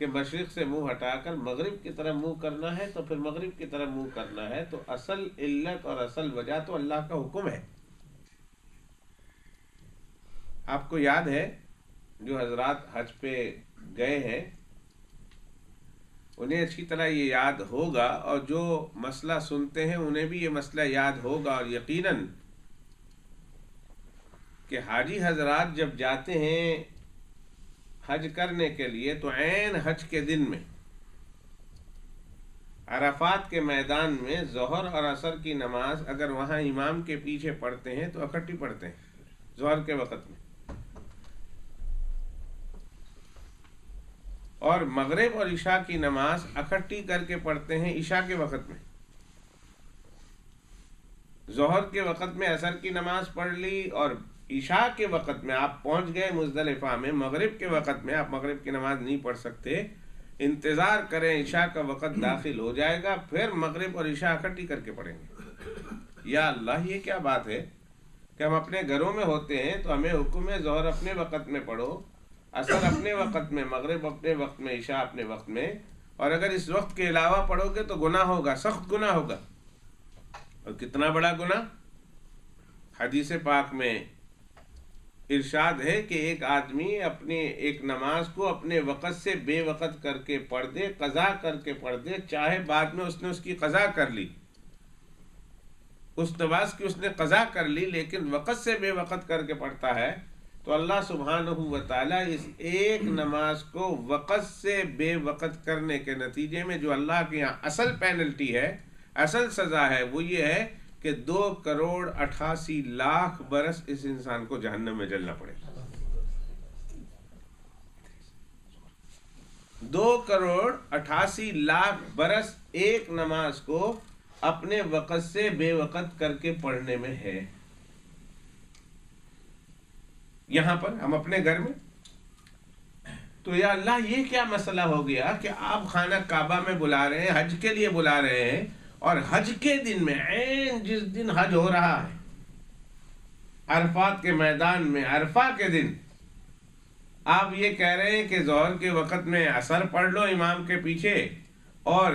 کہ مشرق سے منہ ہٹا کر مغرب کی طرف منہ کرنا ہے تو پھر مغرب کی طرف منہ کرنا ہے، تو اصل علت اور اصل وجہ تو اللہ کا حکم ہے۔ آپ کو یاد ہے جو حضرات حج پہ گئے ہیں انہیں اچھی طرح یہ یاد ہوگا، اور جو مسئلہ سنتے ہیں انہیں بھی یہ مسئلہ یاد ہوگا، اور یقیناً کہ حاجی حضرات جب جاتے ہیں حج کرنے کے لیے تو عین حج کے دن میں عرفات کے میدان میں ظہر اور عصر کی نماز اگر وہاں امام کے پیچھے پڑھتے ہیں تو اکٹھی پڑھتے ہیں ظہر کے وقت میں، اور مغرب اور عشاء کی نماز اکٹھی کر کے پڑھتے ہیں عشاء کے وقت میں۔ ظہر کے وقت میں عصر کی نماز پڑھ لی، اور عشاء کے وقت میں آپ پہنچ گئے مزدلفہ میں، مغرب کے وقت میں آپ مغرب کی نماز نہیں پڑھ سکتے، انتظار کریں عشاء کا وقت داخل ہو جائے گا، پھر مغرب اور عشاء اکٹھی کر کے پڑھیں گے۔ یا اللہ، یہ کیا بات ہے کہ ہم اپنے گھروں میں ہوتے ہیں تو ہمیں حکم ہے ظہر اپنے وقت میں پڑھو، عصر اپنے وقت میں، مغرب اپنے وقت میں، عشاء اپنے وقت میں، اور اگر اس وقت کے علاوہ پڑھو گے تو گناہ ہوگا، سخت گناہ ہوگا۔ اور کتنا بڑا گناہ؟ حدیث پاک میں ارشاد ہے کہ ایک آدمی اپنی ایک نماز کو اپنے وقت سے بے وقت کر کے پڑھ دے، قضا کر کے پڑھ دے، چاہے بعد میں اس نے اس کی قضا کر لی، اس نماز کی اس نے قضا کر لی، لیکن وقت سے بے وقت کر کے پڑھتا ہے، تو اللہ سبحانہ و تعالیٰ اس ایک نماز کو وقت سے بے وقت کرنے کے نتیجے میں جو اللہ کے یہاں اصل پینلٹی ہے، اصل سزا ہے، وہ یہ ہے کہ 2,88,00,000 برس اس انسان کو جہنم میں جلنا پڑے گا۔ 2,88,00,000 برس ایک نماز کو اپنے وقت سے بے وقت کر کے پڑھنے میں ہے۔ یہاں پر ہم اپنے گھر میں تو یا اللہ یہ کیا مسئلہ ہو گیا کہ آپ خانہ کعبہ میں بلا رہے ہیں، حج کے لیے بلا رہے ہیں، اور حج کے دن میں عین جس دن حج ہو رہا ہے عرفات کے میدان میں، عرفہ کے دن آپ یہ کہہ رہے ہیں کہ ظہر کے وقت میں عصر پڑھ لو امام کے پیچھے، اور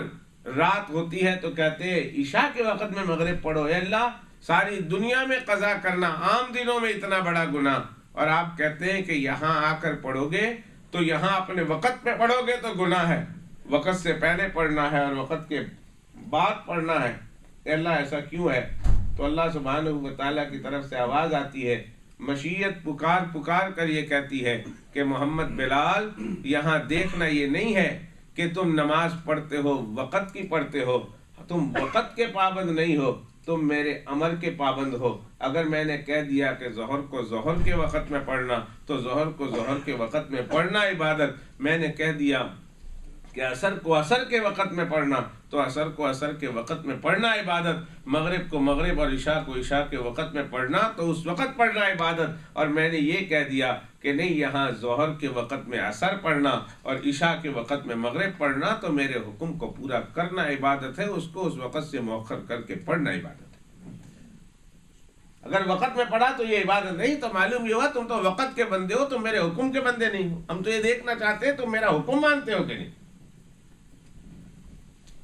رات ہوتی ہے تو کہتے ہیں عشاء کے وقت میں مغرب پڑھو۔ اے اللہ، ساری دنیا میں قضا کرنا، عام دنوں میں اتنا بڑا گناہ، اور آپ کہتے ہیں کہ یہاں آ کر پڑھو گے تو یہاں اپنے وقت پہ پڑھو گے تو گناہ ہے، وقت سے پہلے پڑھنا ہے اور وقت کے بعد پڑھنا ہے۔ اے اللہ ایسا کیوں ہے؟ تو اللہ سبحانہ و تعالیٰ کی طرف سے آواز آتی ہے، مشیت پکار پکار کر یہ کہتی ہے کہ محمد بلال، یہاں دیکھنا یہ نہیں ہے کہ تم نماز پڑھتے ہو، وقت کی پڑھتے ہو، تم وقت کے پابند نہیں ہو، تم میرے امر کے پابند ہو۔ اگر میں نے کہہ دیا کہ ظہر کو ظہر کے وقت میں پڑھنا تو ظہر کو ظہر کے وقت میں پڑھنا عبادت، میں نے کہہ دیا کہ عصر کو عصر کے وقت میں پڑھنا تو عصر کو عصر کے وقت میں پڑھنا عبادت، مغرب کو مغرب اور عشاء کو عشاء کے وقت میں پڑھنا تو اس وقت پڑھنا عبادت، اور میں نے یہ کہہ دیا کہ نہیں، یہاں ظہر کے وقت میں عصر پڑھنا اور عشاء کے وقت میں مغرب پڑھنا تو میرے حکم کو پورا کرنا عبادت ہے، اس کو اس وقت سے مؤخر کر کے پڑھنا عبادت ہے۔ اگر وقت میں پڑھا تو یہ عبادت نہیں، تو معلوم یہ ہوا تم تو وقت کے بندے ہو، تم میرے حکم کے بندے نہیں ہو۔ ہم تو یہ دیکھنا چاہتے ہیں تم میرا حکم مانتے ہو کہ نہیں۔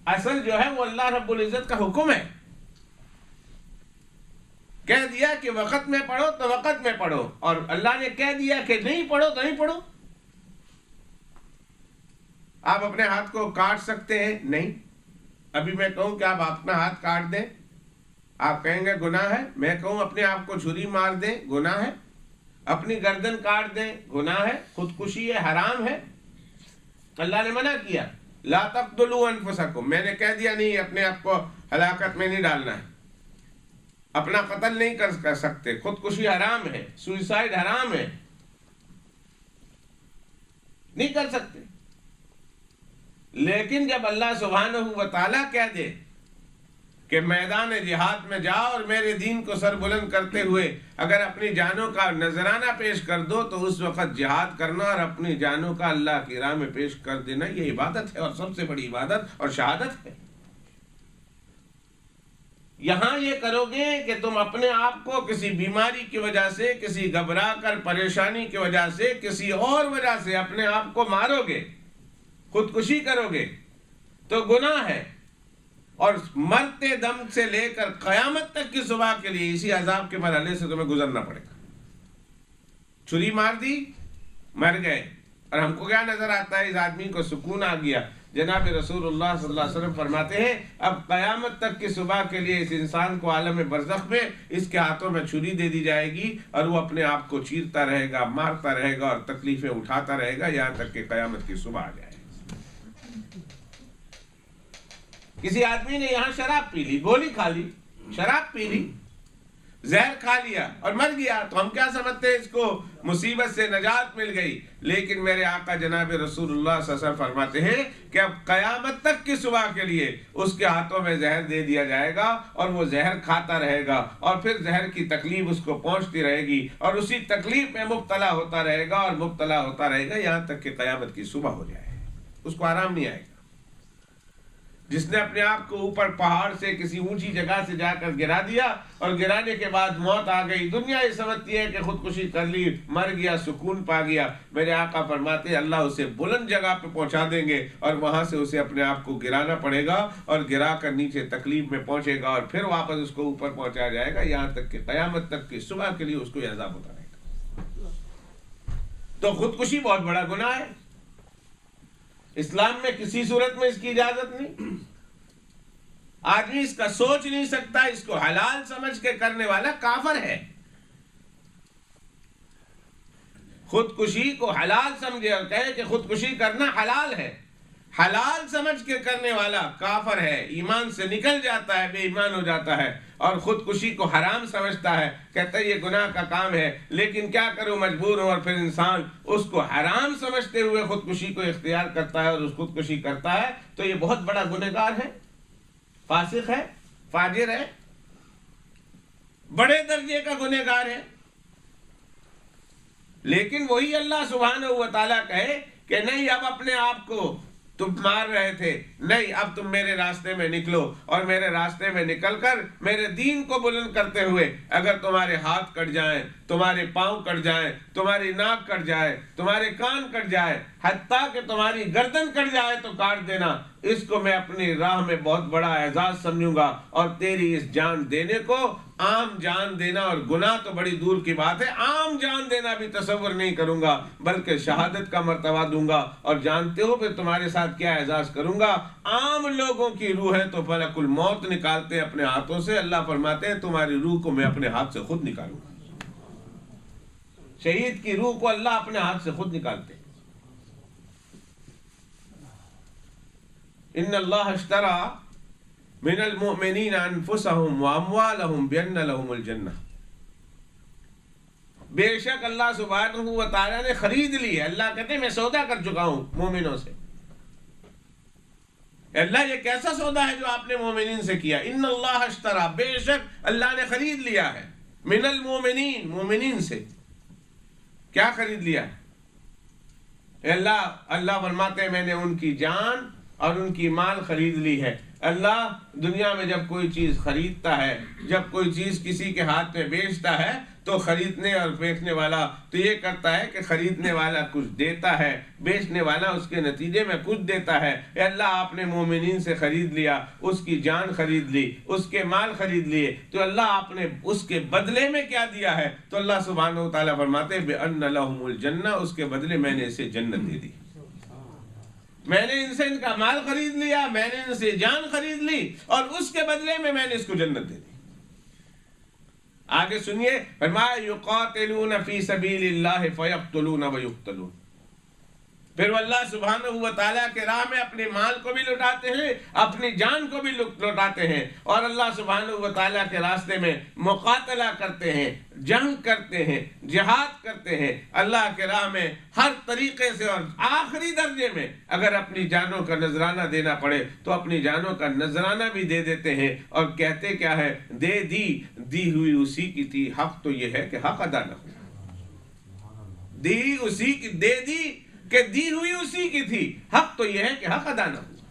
اصل جو ہے وہ اللہ رب العزت کا حکم ہے، کہہ دیا کہ وقت میں پڑھو تو وقت میں پڑھو، اور اللہ نے کہہ دیا کہ نہیں پڑھو تو نہیں پڑھو۔ آپ اپنے ہاتھ کو کاٹ سکتے ہیں؟ نہیں۔ ابھی میں کہوں کہ آپ اپنا ہاتھ کاٹ دیں، آپ کہیں گے گناہ ہے۔ میں کہوں اپنے آپ کو چھری مار دیں، گناہ ہے۔ اپنی گردن کاٹ دیں، گناہ ہے۔ خودکشی ہے، حرام ہے۔ اللہ نے منع کیا، لا تقتلوا انفسکم، میں نے کہہ دیا نہیں، اپنے آپ کو ہلاکت میں نہیں ڈالنا ہے، اپنا قتل نہیں کر سکتے، خودکشی حرام ہے، سوئسائڈ حرام ہے، نہیں کر سکتے۔ لیکن جب اللہ سبحانہ و تعالیٰ کہہ دے کہ میدان جہاد میں جاؤ اور میرے دین کو سر بلند کرتے ہوئے اگر اپنی جانوں کا نذرانہ پیش کر دو تو اس وقت جہاد کرنا اور اپنی جانوں کا اللہ کی راہ میں پیش کر دینا یہ عبادت ہے، اور سب سے بڑی عبادت اور شہادت ہے۔ یہاں یہ کرو گے کہ تم اپنے آپ کو کسی بیماری کی وجہ سے، کسی گھبرا کر پریشانی کی وجہ سے، کسی اور وجہ سے اپنے آپ کو مارو گے، خودکشی کرو گے تو گناہ ہے، اور مرتے دم سے لے کر قیامت تک کی صبح کے لیے اسی عذاب کے مرحلے سے تمہیں گزرنا پڑے گا۔ چھری مار دی، مر گئے، اور ہم کو کیا نظر آتا ہے؟ اس آدمی کو سکون آ گیا۔ جناب رسول اللہ صلی اللہ علیہ وسلم فرماتے ہیں اب قیامت تک کی صبح کے لیے اس انسان کو عالم برزخ میں اس کے ہاتھوں میں چھری دے دی جائے گی، اور وہ اپنے آپ کو چیرتا رہے گا، مارتا رہے گا، اور تکلیفیں اٹھاتا رہے گا یہاں تک کہ قیامت کی صبح آ جائے۔ کسی آدمی نے یہاں شراب پی لی، گولی کھا لی، شراب پی لی، زہر کھا لیا اور مر گیا، تو ہم کیا سمجھتے ہیں؟ اس کو مصیبت سے نجات مل گئی۔ لیکن میرے آقا جناب رسول اللہ صلی اللہ علیہ وسلم فرماتے ہیں کہ اب قیامت تک کی صبح کے لیے اس کے ہاتھوں میں زہر دے دیا جائے گا، اور وہ زہر کھاتا رہے گا، اور پھر زہر کی تکلیف اس کو پہنچتی رہے گی، اور اسی تکلیف میں مبتلا ہوتا رہے گا اور مبتلا ہوتا رہے گا یہاں تک کہ قیامت کی صبح ہو جائے۔ اس کو آرام نہیں آئے گا۔ جس نے اپنے آپ کو اوپر پہاڑ سے کسی اونچی جگہ سے جا کر گرا دیا، اور گرانے کے بعد موت آ گئی، دنیا یہ سمجھتی ہے کہ خودکشی کر لی، مر گیا، سکون پا گیا، میرے آقا فرماتے ہیں اللہ اسے بلند جگہ پہ پہنچا دیں گے، اور وہاں سے اسے اپنے آپ کو گرانا پڑے گا، اور گرا کر نیچے تکلیف میں پہنچے گا، اور پھر واپس اس کو اوپر پہنچایا جائے گا یہاں تک کہ قیامت تک کی صبح کے لیے اس کو یہ عذاب ہوتا رہے گا۔ تو خودکشی بہت بڑا گناہ ہے، اسلام میں کسی صورت میں اس کی اجازت نہیں۔ آدمی اس کا سوچ نہیں سکتا، اس کو حلال سمجھ کے کرنے والا کافر ہے۔ خودکشی کو حلال سمجھے اور کہے کہ خودکشی کرنا حلال ہے، حلال سمجھ کے کرنے والا کافر ہے، ایمان سے نکل جاتا ہے، بے ایمان ہو جاتا ہے، اور خودکشی کو حرام سمجھتا ہے، کہتا ہے یہ گناہ کا کام ہے، لیکن کیا کروں، مجبور ہوں، اور پھر انسان اس کو حرام سمجھتے ہوئے خودکشی کو اختیار کرتا ہے اور اس خودکشی کرتا ہے، تو یہ بہت بڑا گنہگار ہے، فاسق ہے، فاجر ہے، بڑے درجے کا گنہگار ہے۔ لیکن وہی اللہ سبحانہ و تعالیٰ کہے کہ نہیں، اب اپنے آپ کو تم مار رہے تھے، نہیں، اب تم میرے راستے میں نکلو، اور میرے راستے میں نکل کر میرے دین کو بلند کرتے ہوئے اگر تمہارے ہاتھ کٹ جائیں، تمہارے پاؤں کٹ جائیں، تمہاری ناک کٹ جائے، تمہارے کان کٹ جائے، حتیٰ کہ تمہاری گردن کٹ جائے تو کاٹ دینا، اس کو میں اپنی راہ میں بہت بڑا اعزاز سمجھوں گا، اور تیری اس جان دینے کو، عام جان دینا، اور گناہ تو بڑی دور کی بات ہے، عام جان دینا بھی تصور نہیں کروں گا، بلکہ شہادت کا مرتبہ دوں گا، اور جانتے ہو پھر تمہارے ساتھ کیا اعزاز کروں گا؟ عام لوگوں کی روح ہے تو فلک الموت نکالتے ہیں اپنے ہاتھوں سے، اللہ فرماتے ہیں تمہاری روح کو میں اپنے ہاتھ سے خود نکالوں گا۔ شہید کی روح کو اللہ اپنے ہاتھ سے خود نکالتے ہیں۔ ان اللہ اشترى من المؤمنین انفسهم واموالهم بان لهم الجنہ، بے شک اللہ سبحانہ و تعالیٰ نے خرید لی ہے، اللہ کہتے ہیں میں سودا کر چکا ہوں مومنوں سے۔ اللہ یہ کیسا سودا ہے جو آپ نے مومنین سے کیا؟ ان اللہ اشترى، بے شک اللہ نے خرید لیا ہے، من المؤمنین، مومنین سے۔ کیا خرید لیا ہے؟ اللہ فرماتے ہیں میں نے ان کی جان اور ان کی مال خرید لی ہے۔ اللہ دنیا میں جب کوئی چیز خریدتا ہے، جب کوئی چیز کسی کے ہاتھ میں بیچتا ہے، تو خریدنے اور بیچنے والا تو یہ کرتا ہے کہ خریدنے والا کچھ دیتا ہے، بیچنے والا اس کے نتیجے میں کچھ دیتا ہے۔ اے اللہ آپ نے مومنین سے خرید لیا، اس کی جان خرید لی، اس کے مال خرید لیے، تو اللہ آپ نے اس کے بدلے میں کیا دیا ہے؟ تو اللہ سبحانہ و تعالیٰ فرماتے ہیں بِأَنَّ لَهُمُ الْجَنَّةَ، اس کے بدلے میں نے اسے جنت دے دی۔ میں نے ان سے ان کا مال خرید لیا، میں نے ان سے جان خرید لی، اور اس کے بدلے میں نے اس کو جنت دے دی۔ آگے سنیے، فرمایا یقاتلون فی سبیل اللہ فیقتلون ویقتلون، پھر وہ اللہ سبحانہ و تعالیٰ کے راہ میں اپنے مال کو بھی لٹاتے ہیں، اپنی جان کو بھی لٹاتے ہیں، اور اللہ سبحانہ و تعالیٰ کے راستے میں مقاتلہ کرتے ہیں، جنگ کرتے ہیں، جہاد کرتے ہیں، اللہ کے راہ میں ہر طریقے سے، اور آخری درجے میں اگر اپنی جانوں کا نذرانہ دینا پڑے تو اپنی جانوں کا نذرانہ بھی دے دیتے ہیں، اور کہتے کیا ہے؟ دی ہوئی اسی کی تھی، حق تو یہ ہے کہ حق ادا نہ ہو، دی اسی کی، دے دی کہ دی ہوئی اسی کی تھی، حق تو یہ ہے کہ حق ادا نہ ہوا۔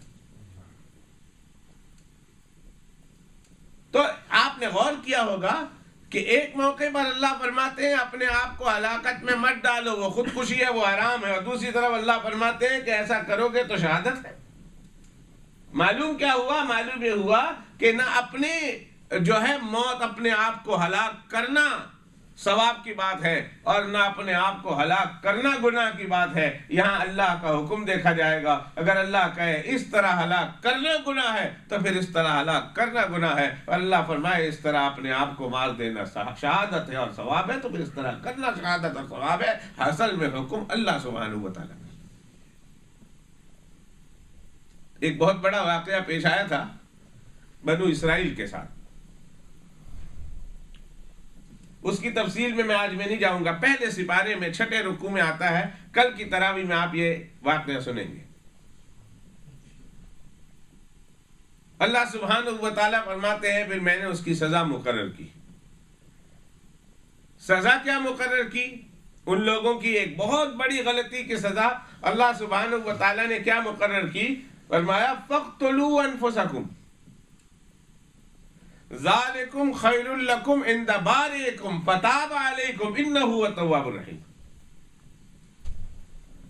تو آپ نے غور کیا ہوگا کہ ایک موقع پر اللہ فرماتے ہیں اپنے آپ کو ہلاکت میں مت ڈالو، وہ خودکشی ہے، وہ حرام ہے، اور دوسری طرف اللہ فرماتے ہیں کہ ایسا کرو گے تو شہادت ہے۔ معلوم کیا ہوا؟ معلوم یہ ہوا کہ نہ اپنے جو ہے موت اپنے آپ کو ہلاک کرنا ثواب کی بات ہے، اور نہ اپنے آپ کو ہلاک کرنا گناہ کی بات ہے۔ یہاں اللہ کا حکم دیکھا جائے گا، اگر اللہ کہے اس طرح ہلاک کرنا گناہ ہے تو پھر اس طرح ہلاک کرنا گناہ ہے، اور اللہ فرمائے اس طرح اپنے آپ کو مار دینا شہادت ہے اور ثواب ہے، تو پھر اس طرح کرنا شہادت اور ثواب ہے۔ اصل میں حکم اللہ سبحانہ و تعالیٰ کا۔ ایک بہت بڑا واقعہ پیش آیا تھا بنو اسرائیل کے ساتھ، اس کی تفصیل میں آج نہیں جاؤں گا۔ پہلے سپارے میں 6 رکوع میں آتا ہے، کل کی تراویح میں آپ یہ واقعہ سنیں گے۔ اللہ سبحانہ و تعالیٰ فرماتے ہیں پھر میں نے اس کی سزا مقرر کی۔ سزا کیا مقرر کی؟ ان لوگوں کی ایک بہت بڑی غلطی کی سزا اللہ سبحانہ و تعالیٰ نے کیا مقرر کی؟ فرمایا فَاقْتُلُوا أَنفُسَكُمْ ذَلِكُمْ خَيْرٌ لَكُمْ عِنْدَ بَارِئِكُمْ فَتَابَ عَلَيْكُمْ إِنَّهُ هُوَ التَّوَّابُ الرَّحِيمُ۔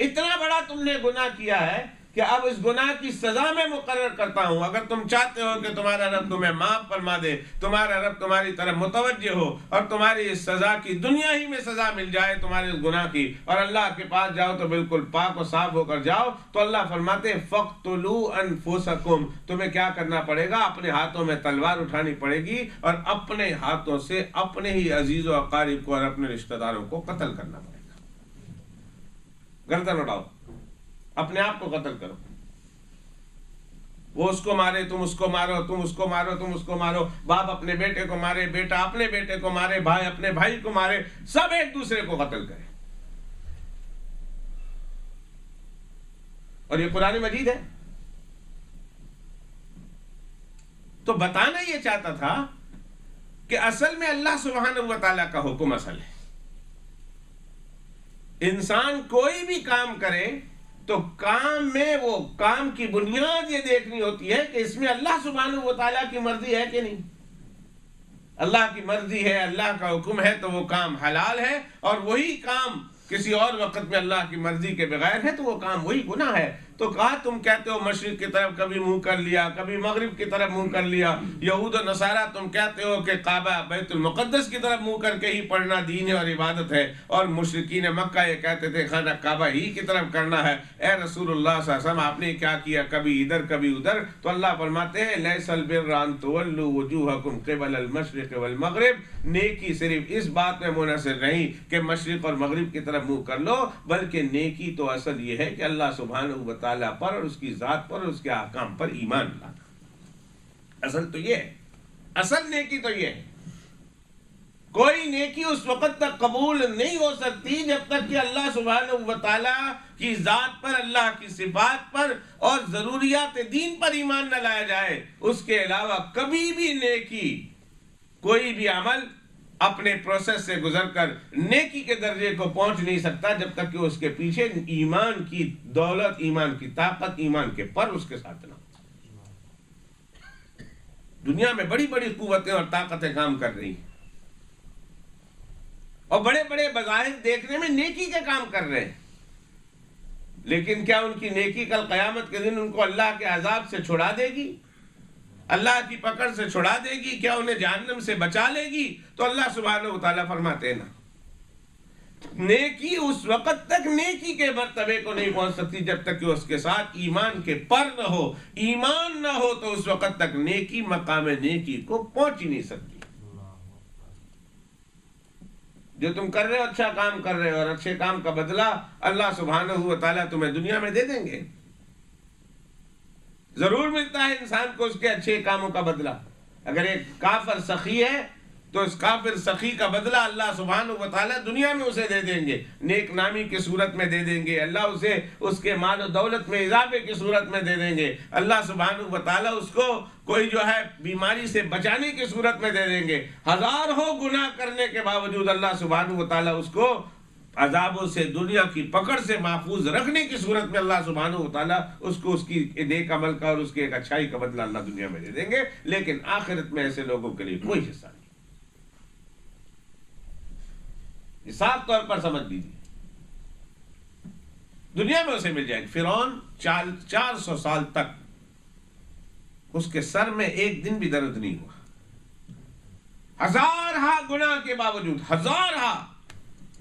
اتنا بڑا تم نے گناہ کیا ہے کہ اب اس گناہ کی سزا میں مقرر کرتا ہوں۔ اگر تم چاہتے ہو کہ تمہارا رب تمہیں معاف فرما دے، تمہارا رب تمہاری طرف متوجہ ہو اور تمہاری اس سزا کی دنیا ہی میں سزا مل جائے تمہارے اس گناہ کی، اور اللہ کے پاس جاؤ تو بالکل پاک و صاف ہو کر جاؤ، تو اللہ فرماتے ہیں فَاقْتُلُوا أَنفُسَكُمْ، تمہیں کیا کرنا پڑے گا؟ اپنے ہاتھوں میں تلوار اٹھانی پڑے گی اور اپنے ہاتھوں سے اپنے ہی عزیز و اقارب کو اور اپنے رشتہ داروں کو قتل کرنا پڑے گا۔ گردن اٹھاؤ، اپنے آپ کو قتل کرو۔ وہ اس کو مارے، تم اس کو مارو، تم اس کو مارو، تم اس کو مارو، باپ اپنے بیٹے کو مارے، بیٹا اپنے بیٹے کو مارے، بھائی اپنے بھائی کو مارے، سب ایک دوسرے کو قتل کرے۔ اور یہ قرآن مجید ہے۔ تو بتانا یہ چاہتا تھا کہ اصل میں اللہ سبحانہ و تعالیٰ کا حکم اصل ہے۔ انسان کوئی بھی کام کرے تو کام میں وہ کام کی بنیاد یہ دیکھنی ہوتی ہے کہ اس میں اللہ سبحانہ و تعالیٰ کی مرضی ہے کہ نہیں۔ اللہ کی مرضی ہے، اللہ کا حکم ہے تو وہ کام حلال ہے، اور وہی کام کسی اور وقت میں اللہ کی مرضی کے بغیر ہے تو وہ کام وہی گناہ ہے۔ تو کہا تم کہتے ہو مشرق کی طرف کبھی منہ کر لیا، کبھی مغرب کی طرف منہ کر لیا، یہود و نصارہ تم کہتے ہو کہ کعبہ بیت المقدس کی طرف منہ کر کے ہی پڑھنا دین ہے اور عبادت ہے، اور مشرکین مکہ یہ کہتے تھے خانہ کعبہ ہی کی طرف کرنا ہے۔ اے رسول اللہ صلی اللہ علیہ وسلم آپ نے کیا کیا؟ کبھی ادھر کبھی ادھر۔ تو اللہ فرماتے ہیں لیس البر ان تولوا وجوہکم قبل المشرق والمغرب، نیکی صرف اس بات میں منحصر نہیں کہ مشرق اور مغرب کی طرف منہ کر لو، بلکہ نیکی تو اصل یہ ہے کہ اللہ سبحانہ و تعالیٰ پر اور اس کی ذات پر اور اس کے احکام پر ایمان لانا۔ اصل تو یہ ہے، اصل نیکی تو یہ ہے۔ کوئی نیکی اس وقت تک قبول نہیں ہو سکتی جب تک کہ اللہ سبحانہ و تعالیٰ کی ذات پر، اللہ کی صفات پر اور ضروریات دین پر ایمان نہ لایا جائے۔ اس کے علاوہ کبھی بھی نیکی، کوئی بھی عمل اپنے پروسیس سے گزر کر نیکی کے درجے کو پہنچ نہیں سکتا جب تک کہ اس کے پیچھے ایمان کی دولت، ایمان کی طاقت، ایمان کے پر اس کے ساتھ نہ ہو۔ دنیا میں بڑی بڑی قوتیں اور طاقتیں کام کر رہی ہیں، اور بڑے بڑے بظاہر دیکھنے میں نیکی کے کام کر رہے ہیں، لیکن کیا ان کی نیکی کل قیامت کے دن ان کو اللہ کے عذاب سے چھڑا دے گی؟ اللہ کی پکڑ سے چھڑا دے گی؟ کیا انہیں جہنم سے بچا لے گی؟ تو اللہ سبحانہ و تعالیٰ فرماتے ہیں نا، نیکی اس وقت تک نیکی کے مرتبے کو نہیں پہنچ سکتی جب تک کہ اس کے ساتھ ایمان کے پر نہ ہو۔ ایمان نہ ہو تو اس وقت تک نیکی مقام نیکی کو پہنچ ہی نہیں سکتی۔ جو تم کر رہے ہو اچھا کام کر رہے ہو، اور اچھے کام کا بدلہ اللہ سبحانہ و تعالیٰ تمہیں دنیا میں دے دیں گے۔ ضرور ملتا ہے انسان کو اس کے اچھے کاموں کا بدلہ۔ اگر ایک کافر سخی ہے تو اس کافر سخی کا بدلہ اللہ سبحانہ و تعالیٰ دنیا میں اسے دے دیں گے، نیک نامی کی صورت میں دے دیں گے، اللہ اسے اس کے مال و دولت میں اضافے کی صورت میں دے دیں گے، اللہ سبحانہ و تعالیٰ اس کو کوئی جو ہے بیماری سے بچانے کی صورت میں دے دیں گے، ہزار ہو گناہ کرنے کے باوجود اللہ سبحانہ و تعالیٰ اس کو عذابوں سے، دنیا کی پکڑ سے محفوظ رکھنے کی صورت میں اللہ سبحانہ و تعالیٰ اس کو اس کی نیک عمل کا اور اس کی ایک اچھائی کا بدلہ اللہ دنیا میں دے دیں گے، لیکن آخرت میں ایسے لوگوں کے لیے کوئی حصہ نہیں۔ یہ صاف طور پر سمجھ لیجیے، دنیا میں اسے مل جائے گی۔ فرعون 400 سال تک اس کے سر میں ایک دن بھی درد نہیں ہوا، ہزارہا گناہ کے باوجود، ہزارہا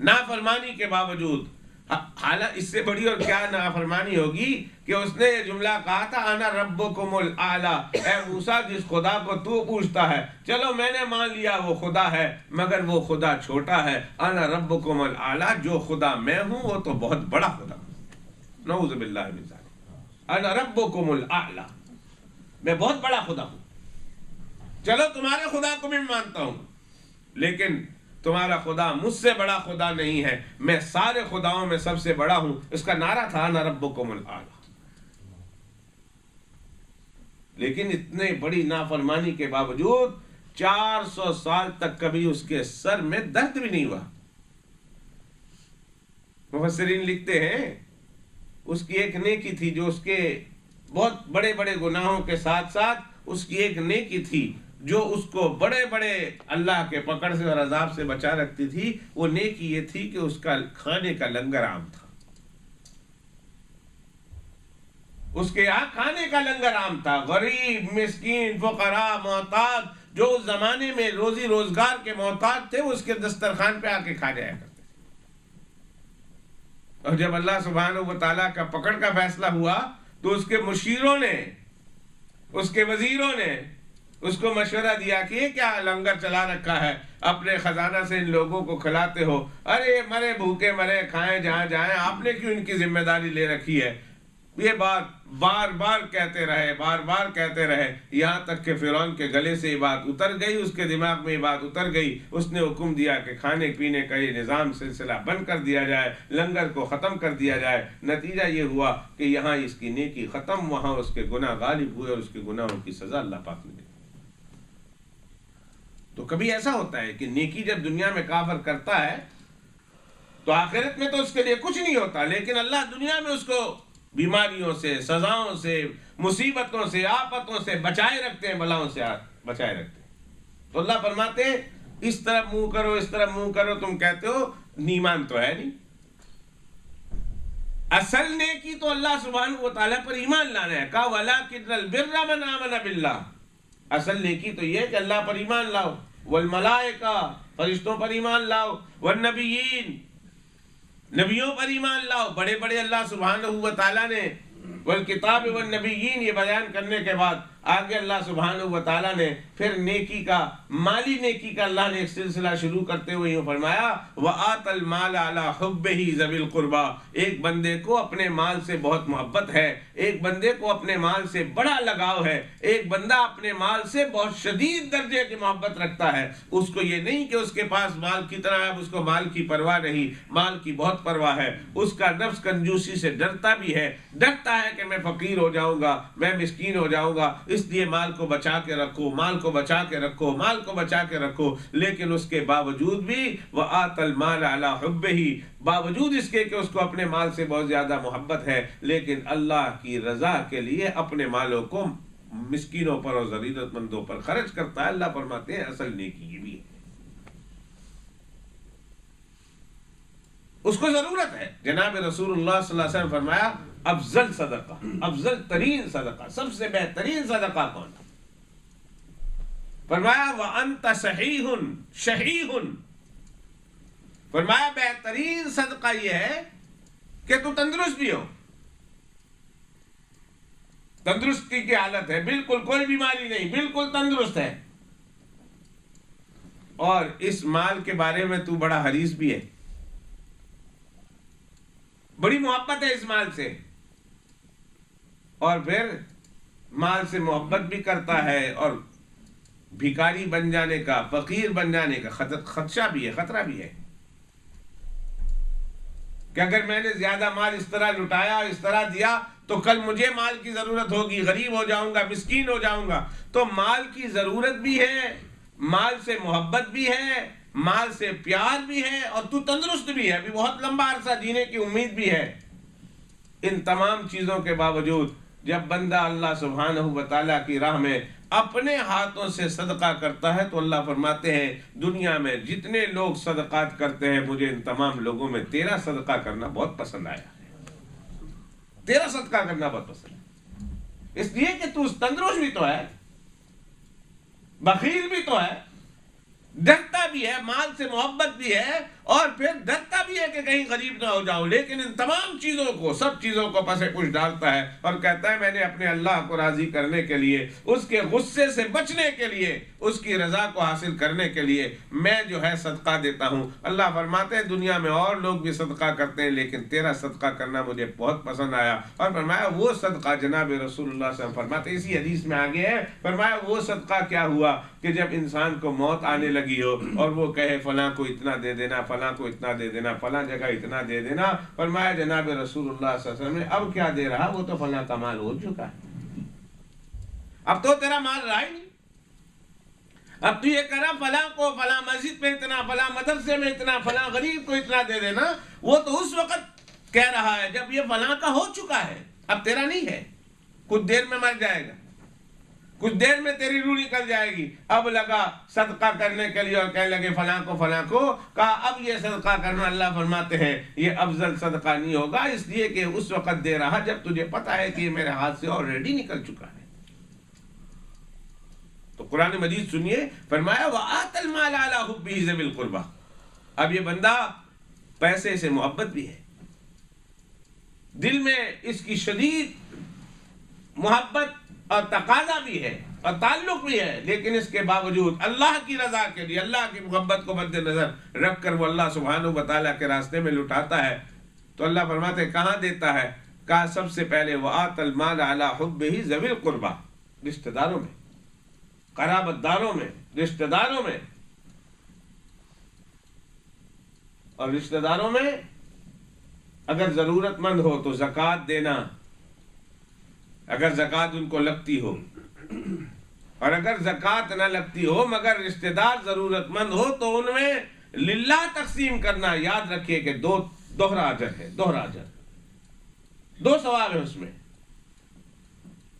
نافرمانی کے باوجود۔ حالانکہ اس سے بڑی اور کیا نافرمانی ہوگی کہ اس نے یہ جملہ کہا تھا انا ربکم الاعلی، اے موسیٰ جس خدا کو تو پوچھتا ہے، چلو میں نے مان لیا وہ خدا ہے مگر وہ خدا چھوٹا ہے، انا ربکم الاعلی، جو خدا میں ہوں وہ تو بہت بڑا خدا، نعوذ باللہ من ذالک، انا ربکم الاعلی، میں بہت بڑا خدا ہوں۔ چلو تمہارے خدا کو بھی مانتا ہوں لیکن تمہارا خدا مجھ سے بڑا خدا نہیں ہے، میں سارے خداؤں میں سب سے بڑا ہوں۔ اس کا نعرہ تھا انا ربکم الاعلی۔ لیکن اتنے بڑی نافرمانی کے باوجود 400 سال تک کبھی اس کے سر میں درد بھی نہیں ہوا۔ مفسرین لکھتے ہیں اس کی ایک نیکی تھی جو اس کے بہت بڑے بڑے گناہوں کے ساتھ ساتھ اس کی ایک نیکی تھی جو اس کو بڑے بڑے اللہ کے پکڑ سے اور عذاب سے بچا رکھتی تھی۔ وہ نیکی یہ تھی کہ اس کا کھانے کا لنگر عام تھا، اس کے یہاں کھانے کا لنگر عام تھا۔ غریب، مسکین، فقراء، محتاج جو اس زمانے میں روزی روزگار کے محتاج تھے وہ اس کے دسترخوان پہ آ کے کھا جایا کرتے تھے۔ اور جب اللہ سبحانہ و تعالیٰ کا پکڑ کا فیصلہ ہوا تو اس کے مشیروں نے، اس کے وزیروں نے اس کو مشورہ دیا کہ یہ کیا لنگر چلا رکھا ہے، اپنے خزانہ سے ان لوگوں کو کھلاتے ہو، ارے مرے بھوکے مرے کھائیں جہاں جائیں، آپ نے کیوں ان کی ذمہ داری لے رکھی ہے؟ یہ بات بار بار کہتے رہے یہاں تک کہ فرعون کے گلے سے یہ بات اتر گئی، اس کے دماغ میں یہ بات اتر گئی۔ اس نے حکم دیا کہ کھانے پینے کا یہ نظام سلسلہ بند کر دیا جائے، لنگر کو ختم کر دیا جائے۔ نتیجہ یہ ہوا کہ یہاں اس کی نیکی ختم، وہاں اس کے گناہ غالب ہوئے اور اس کے گناہوں کی سزا اللہ پاک نے دی۔ تو کبھی ایسا ہوتا ہے کہ نیکی جب دنیا میں کافر کرتا ہے تو آخرت میں تو اس کے لیے کچھ نہیں ہوتا، لیکن اللہ دنیا میں اس کو بیماریوں سے، سزاؤں سے، مصیبتوں سے، آفتوں سے بچائے رکھتے ہیں، بلاؤں سے بچائے رکھتے ہیں۔ تو اللہ فرماتے ہیں اس طرف منہ کرو، اس طرف منہ کرو، تم کہتے ہو ایمان تو ہے نہیں۔ اصل نیکی تو اللہ سبحانہ و تعالیٰ پر ایمان لانا ہے۔ کہا وَلَٰكِنَّ الْبِرَّ مَنْ آمَنَ بِاللَّهِ، اصل نیکی تو یہ کہ اللہ پر ایمان لاؤ، والملائکہ، فرشتوں پر ایمان لاؤ، والنبیین، نبیوں پر ایمان لاؤ۔ بڑے بڑے اللہ سبحانہ و تعالیٰ نے والکتاب والنبیین یہ بیان کرنے کے بعد آگے اللہ سبحانہ و تعالیٰ نے پھر نیکی کا، مالی نیکی کا اللہ نے ایک سلسلہ شروع کرتے ہوئے یوں فرمایا وَآتَ الْمَالَ عَلَىٰ حُبِّهِ ذَوِي الْقُرْبَىٰ، ایک بندے کو اپنے مال سے بہت محبت ہے، ایک بندے کو اپنے مال سے بڑا لگاؤ ہے، ایک بندہ اپنے مال سے بہت شدید درجے کی محبت رکھتا ہے۔ اس کو یہ نہیں کہ اس کے پاس مال کتنا ہے، اب اس کو مال کی پرواہ نہیں، مال کی بہت پرواہ ہے۔ اس کا نفس کنجوسی سے ڈرتا بھی ہے، ڈرتا ہے کہ میں فقیر ہو جاؤں گا، میں مسکین ہو جاؤں گا، اس لیے مال کو بچا کے رکھو، مال کو بچا کے رکھو، مال کو بچا کے رکھو۔ لیکن اس کے باوجود بھی وَآتَ الْمَالَ عَلَىٰ حُبِّهِ، باوجود اس کے کہ اس کو اپنے مال سے بہت زیادہ محبت ہے، لیکن اللہ کی رضا کے لیے اپنے مالوں کو مسکینوں پر اور ضرورت مندوں پر خرچ کرتا ہے۔ اللہ فرماتے ہیں اصل نیکی یہ بھی ہے، اس کو ضرورت ہے۔ جناب رسول اللہ صلی اللہ علیہ وسلم فرمایا افضل صدقہ، افضل ترین صدقہ، سب سے بہترین صدقہ کون ہے؟ فرمایا وَأَنْتَ صَحِيحٌ شَحِيحٌ، فرمایا بہترین صدقہ یہ ہے کہ تو تندرست بھی ہو، تندرستی کی حالت ہے، بالکل کوئی بیماری نہیں، بالکل تندرست ہے، اور اس مال کے بارے میں تو بڑا حریص بھی ہے، بڑی محبت ہے اس مال سے، اور پھر مال سے محبت بھی کرتا ہے، اور بھکاری بن جانے کا، فقیر بن جانے کا خدشہ بھی ہے، خطرہ بھی ہے کہ اگر میں نے زیادہ مال اس طرح لٹایا، اس طرح دیا تو کل مجھے مال کی ضرورت ہوگی، غریب ہو جاؤں گا، مسکین ہو جاؤں گا۔ تو مال کی ضرورت بھی ہے، مال سے محبت بھی ہے، مال سے پیار بھی ہے، اور تو تندرست بھی ہے، ابھی بہت لمبا عرصہ جینے کی امید بھی ہے۔ ان تمام چیزوں کے باوجود جب بندہ اللہ سبحانہ و تعالیٰ کی راہ میں اپنے ہاتھوں سے صدقہ کرتا ہے تو اللہ فرماتے ہیں دنیا میں جتنے لوگ صدقات کرتے ہیں مجھے ان تمام لوگوں میں تیرا صدقہ کرنا بہت پسند آیا ہے، تیرا صدقہ کرنا بہت پسند ہے، اس لیے کہ تو تندرست بھی تو ہے، بخیل بھی تو ہے، ڈرتا بھی ہے، مال سے محبت بھی ہے، اور پھر ڈرتا بھی ہے کہ کہیں غریب نہ ہو جاؤ، لیکن ان تمام چیزوں کو، سب چیزوں کو پس پش ڈالتا ہے اور کہتا ہے میں نے اپنے اللہ کو راضی کرنے کے لیے، اس کے غصے سے بچنے کے لیے، اس کی رضا کو حاصل کرنے کے لیے میں جو ہے صدقہ دیتا ہوں۔ اللہ فرماتے ہیں دنیا میں اور لوگ بھی صدقہ کرتے ہیں لیکن تیرا صدقہ کرنا مجھے بہت پسند آیا، اور فرمایا وہ صدقہ جناب رسول اللہ صلی اللہ علیہ وسلم فرماتے ہیں، اسی حدیث میں آگے ہے، فرمایا وہ صدقہ کیا ہوا کہ جب انسان کو موت آنے لگی ہو اور وہ کہے فلاں کو اتنا دے دینا، فلاں کو اتنا دے دینا، فلاں جگہ اتنا دے دینا، فرمایا جناب رسول اللہ صلی اللہ علیہ وسلم نے اب کیا دے رہا، وہ تو فلاں کا مال ہو چکا ہے، اب تو تیرا مال رہا ہی نہیں، اب تو یہ کہہ رہا فلاں کو فلاں مسجد میں اتنا، فلاں مدرسے میں اتنا، فلاں غریب کو اتنا دے دینا، وہ تو اس وقت کہہ رہا ہے جب یہ فلاں کا ہو چکا ہے، اب تیرا نہیں ہے، کچھ دیر میں مر جائے گا، کچھ دیر میں تیری روح نکل جائے گی، اب لگا صدقہ کرنے کے لیے اور کہنے لگے فلاں کو کہا اب یہ صدقہ کرنا، اللہ فرماتے ہیں یہ افضل صدقہ نہیں ہوگا، اس لیے کہ اس وقت دے رہا جب تجھے پتا ہے کہ یہ میرے ہاتھ سے آلریڈی نکل چکا ہے۔ تو قرآن مجید سنیے، فرمایا وَآتَ الْمَالَ عَلَىٰ حُبِّهِ ذَوِي الْقُرْبَىٰ، اب یہ بندہ پیسے سے محبت بھی ہے، دل میں اس کی شدید محبت اور تقاضا بھی ہے اور تعلق بھی ہے، لیکن اس کے باوجود اللہ کی رضا کے لیے، اللہ کی محبت کو مد نظر رکھ کر وہ اللہ سبحانہ و تعالیٰ کے راستے میں لٹاتا ہے، تو اللہ فرماتے ہیں کہاں دیتا ہے، کہا سب سے پہلے وَآتَ الْمَالَ عَلَىٰ حُبِّهِ ذَوِي الْقُرْبَىٰ، رشتہ داروں میں، قرابت داروں میں، رشتہ داروں میں، اور رشتہ داروں میں اگر ضرورت مند ہو تو زکوٰۃ دینا، اگر زکوٰۃ ان کو لگتی ہو، اور اگر زکوٰۃ نہ لگتی ہو مگر رشتہ دار ضرورت مند ہو تو ان میں للہ تقسیم کرنا، یاد رکھیے کہ دوہرا اجر ہے، دوہرا اجر، دو ثواب ہے اس میں،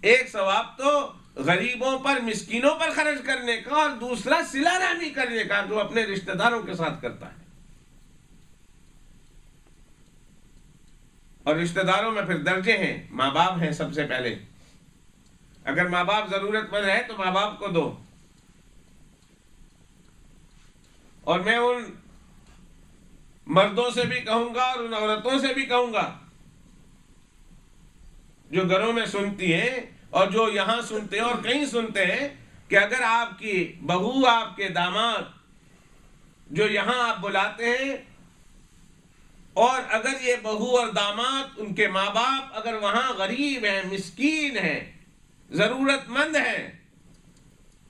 ایک ثواب تو غریبوں پر، مسکینوں پر خرچ کرنے کا، اور دوسرا صلہ رحمی کرنے کا جو اپنے رشتہ داروں کے ساتھ کرتا ہے، اور رشتہ داروں میں پھر درجے ہیں، ماں باپ ہیں سب سے پہلے، اگر ماں باپ ضرورت مند ہے تو ماں باپ کو دو، اور میں ان مردوں سے بھی کہوں گا اور ان عورتوں سے بھی کہوں گا جو گھروں میں سنتی ہیں اور جو یہاں سنتے ہیں اور کہیں سنتے ہیں، کہ اگر آپ کی بہو، آپ کے داماد جو یہاں آپ بلاتے ہیں، اور اگر یہ بہو اور داماد ان کے ماں باپ اگر وہاں غریب ہیں، مسکین ہیں، ضرورت مند ہیں،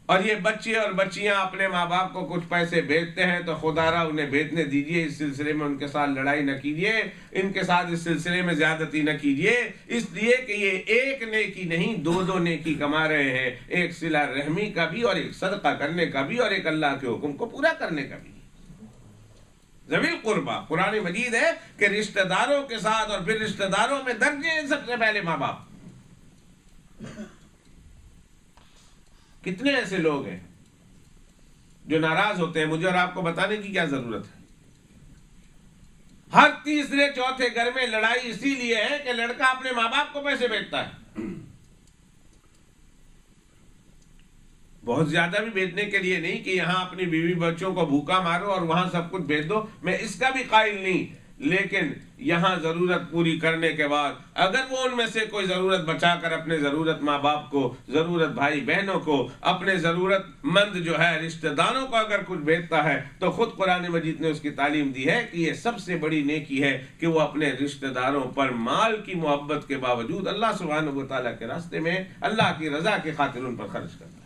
اور یہ بچے اور بچیاں اپنے ماں باپ کو کچھ پیسے بھیجتے ہیں تو خدا را انہیں بھیجنے دیجئے، اس سلسلے میں ان کے ساتھ لڑائی نہ کیجئے، ان کے ساتھ اس سلسلے میں زیادتی نہ کیجئے، اس لیے کہ یہ ایک نیکی نہیں دو نیکی کما رہے ہیں، ایک صلہ رحمی کا بھی اور ایک صدقہ کرنے کا بھی اور ایک اللہ کے حکم کو پورا کرنے کا بھی۔ ذوی القربیٰ، قرآن مجید ہے کہ رشتہ داروں کے ساتھ، اور پھر رشتہ داروں میں درجے ہیں، سب سے پہلے ماں باپ۔ کتنے ایسے لوگ ہیں جو ناراض ہوتے ہیں، مجھے اور آپ کو بتانے کی کیا ضرورت ہے، ہر تیسرے چوتھے گھر میں لڑائی اسی لیے ہے کہ لڑکا اپنے ماں باپ کو پیسے بھیجتا ہے، بہت زیادہ بھی بھیجنے کے لیے نہیں کہ یہاں اپنی بیوی بچوں کو بھوکا مارو اور وہاں سب کچھ بھیج دو، میں اس کا بھی قائل نہیں، لیکن یہاں ضرورت پوری کرنے کے بعد اگر وہ ان میں سے کوئی ضرورت بچا کر اپنے ضرورت ماں باپ کو، ضرورت بھائی بہنوں کو، اپنے ضرورت مند جو ہے رشتہ داروں کو اگر کچھ بھیجتا ہے تو خود قرآن مجید نے اس کی تعلیم دی ہے کہ یہ سب سے بڑی نیکی ہے کہ وہ اپنے رشتہ داروں پر مال کی محبت کے باوجود اللہ سبحانہ و تعالیٰ کے راستے میں اللہ کی رضا کی خاطر ان پر خرچ کرتا ہے۔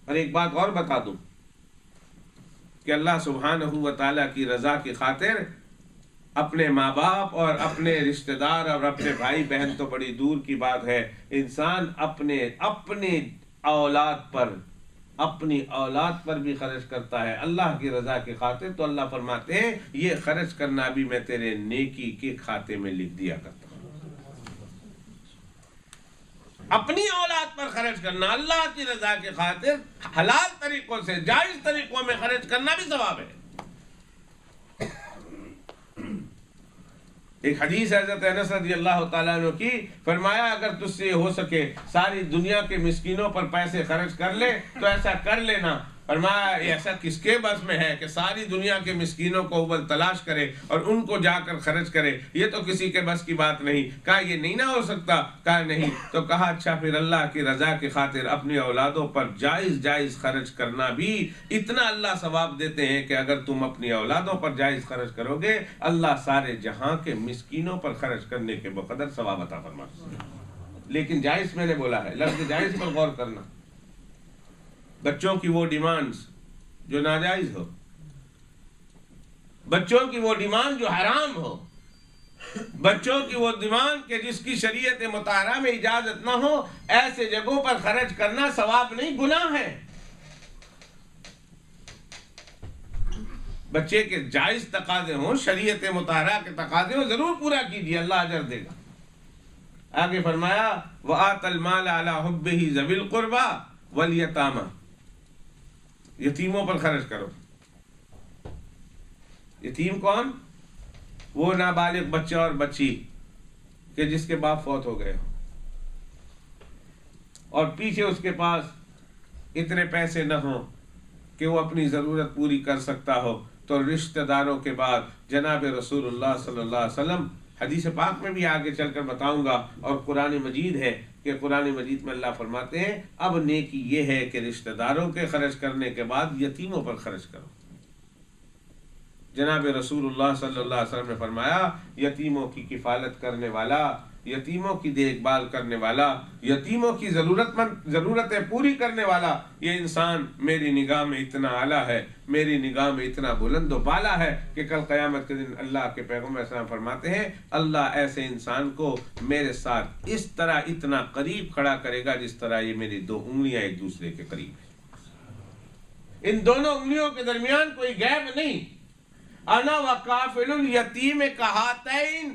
اور ایک بات اور بتا دوں کہ اللہ سبحانہ و تعالیٰ کی رضا کی خاطر اپنے ماں باپ اور اپنے رشتہ دار اور اپنے بھائی بہن تو بڑی دور کی بات ہے، انسان اپنی اولاد پر بھی خرچ کرتا ہے اللہ کی رضا کی خاطر، تو اللہ فرماتے ہیں یہ خرچ کرنا بھی میں تیرے نیکی کے کھاتے میں لکھ دیا کرتا ہوں۔ اپنی اولاد پر خرچ کرنا اللہ کی رضا کی خاطر حلال طریقوں سے، جائز طریقوں میں خرچ کرنا بھی ثواب ہے۔ ایک حدیث حضرت انس رضی اللہ تعالیٰ عنہ کی، فرمایا اگر تجھ سے ہو سکے ساری دنیا کے مسکینوں پر پیسے خرچ کر لے تو ایسا کر لینا۔ فرمایا ایسا کس کے بس میں ہے کہ ساری دنیا کے مسکینوں کو اول تلاش کرے اور ان کو جا کر خرچ کرے، یہ تو کسی کے بس کی بات نہیں۔ کہا یہ نہیں نہ ہو سکتا؟ کہا نہیں۔ تو کہا اچھا پھر اللہ کی رضا کی خاطر اپنی اولادوں پر جائز خرچ کرنا بھی اتنا اللہ ثواب دیتے ہیں کہ اگر تم اپنی اولادوں پر جائز خرچ کرو گے اللہ سارے جہاں کے مسکینوں پر خرچ کرنے کے بقدر ثواب عطا فرماتے ہیں۔ لیکن جائز میں نے بولا ہے، لفظ جائز پر غور کرنا۔ بچوں کی وہ ڈیمانڈز جو ناجائز ہو، بچوں کی وہ ڈیمانڈ جو حرام ہو، بچوں کی وہ ڈیمانڈ کہ جس کی شریعت مطہرہ میں اجازت نہ ہو، ایسے جگہوں پر خرچ کرنا ثواب نہیں گناہ ہے۔ بچے کے جائز تقاضے ہوں، شریعت مطہرہ کے تقاضے ہوں، ضرور پورا کیجیے، اللہ اجر دے گا۔ آگے فرمایا وَآتَ الْمَالَ عَلَى حُبِّهِ ذَوِي الْقُرْبَى وَالْيَتَامَى، یتیموں پر خرچ کرو۔ یتیم کون؟ وہ نابالغ بچہ اور بچی کہ جس کے باپ فوت ہو گئے ہو اور پیچھے اس کے پاس اتنے پیسے نہ ہوں کہ وہ اپنی ضرورت پوری کر سکتا ہو، تو رشتہ داروں کے بعد جناب رسول اللہ صلی اللہ علیہ وسلم، حدیث پاک میں بھی آگے چل کر بتاؤں گا، اور قرآن مجید ہے کہ قرآن مجید میں اللہ فرماتے ہیں اب نیکی یہ ہے کہ رشتہ داروں کے خرچ کرنے کے بعد یتیموں پر خرچ کرو۔ جناب رسول اللہ صلی اللہ علیہ وسلم نے فرمایا یتیموں کی کفالت کرنے والا، یتیموں کی دیکھ بھال کرنے والا، یتیموں کی ضرورتیں پوری کرنے والا، یہ انسان میری نگاہ میں اتنا اعلیٰ ہے، میری نگاہ میں اتنا بلند و بالا ہے کہ کل قیامت کے دن اللہ کے پیغمبر صلی اللہ علیہ وسلم فرماتے ہیں اللہ ایسے انسان کو میرے ساتھ اس طرح اتنا قریب کھڑا کرے گا جس طرح یہ میری دو انگلیاں ایک دوسرے کے قریب ہیں، ان دونوں انگلیوں کے درمیان کوئی گیپ نہیں۔ انا وکافل الیتیم کہاتین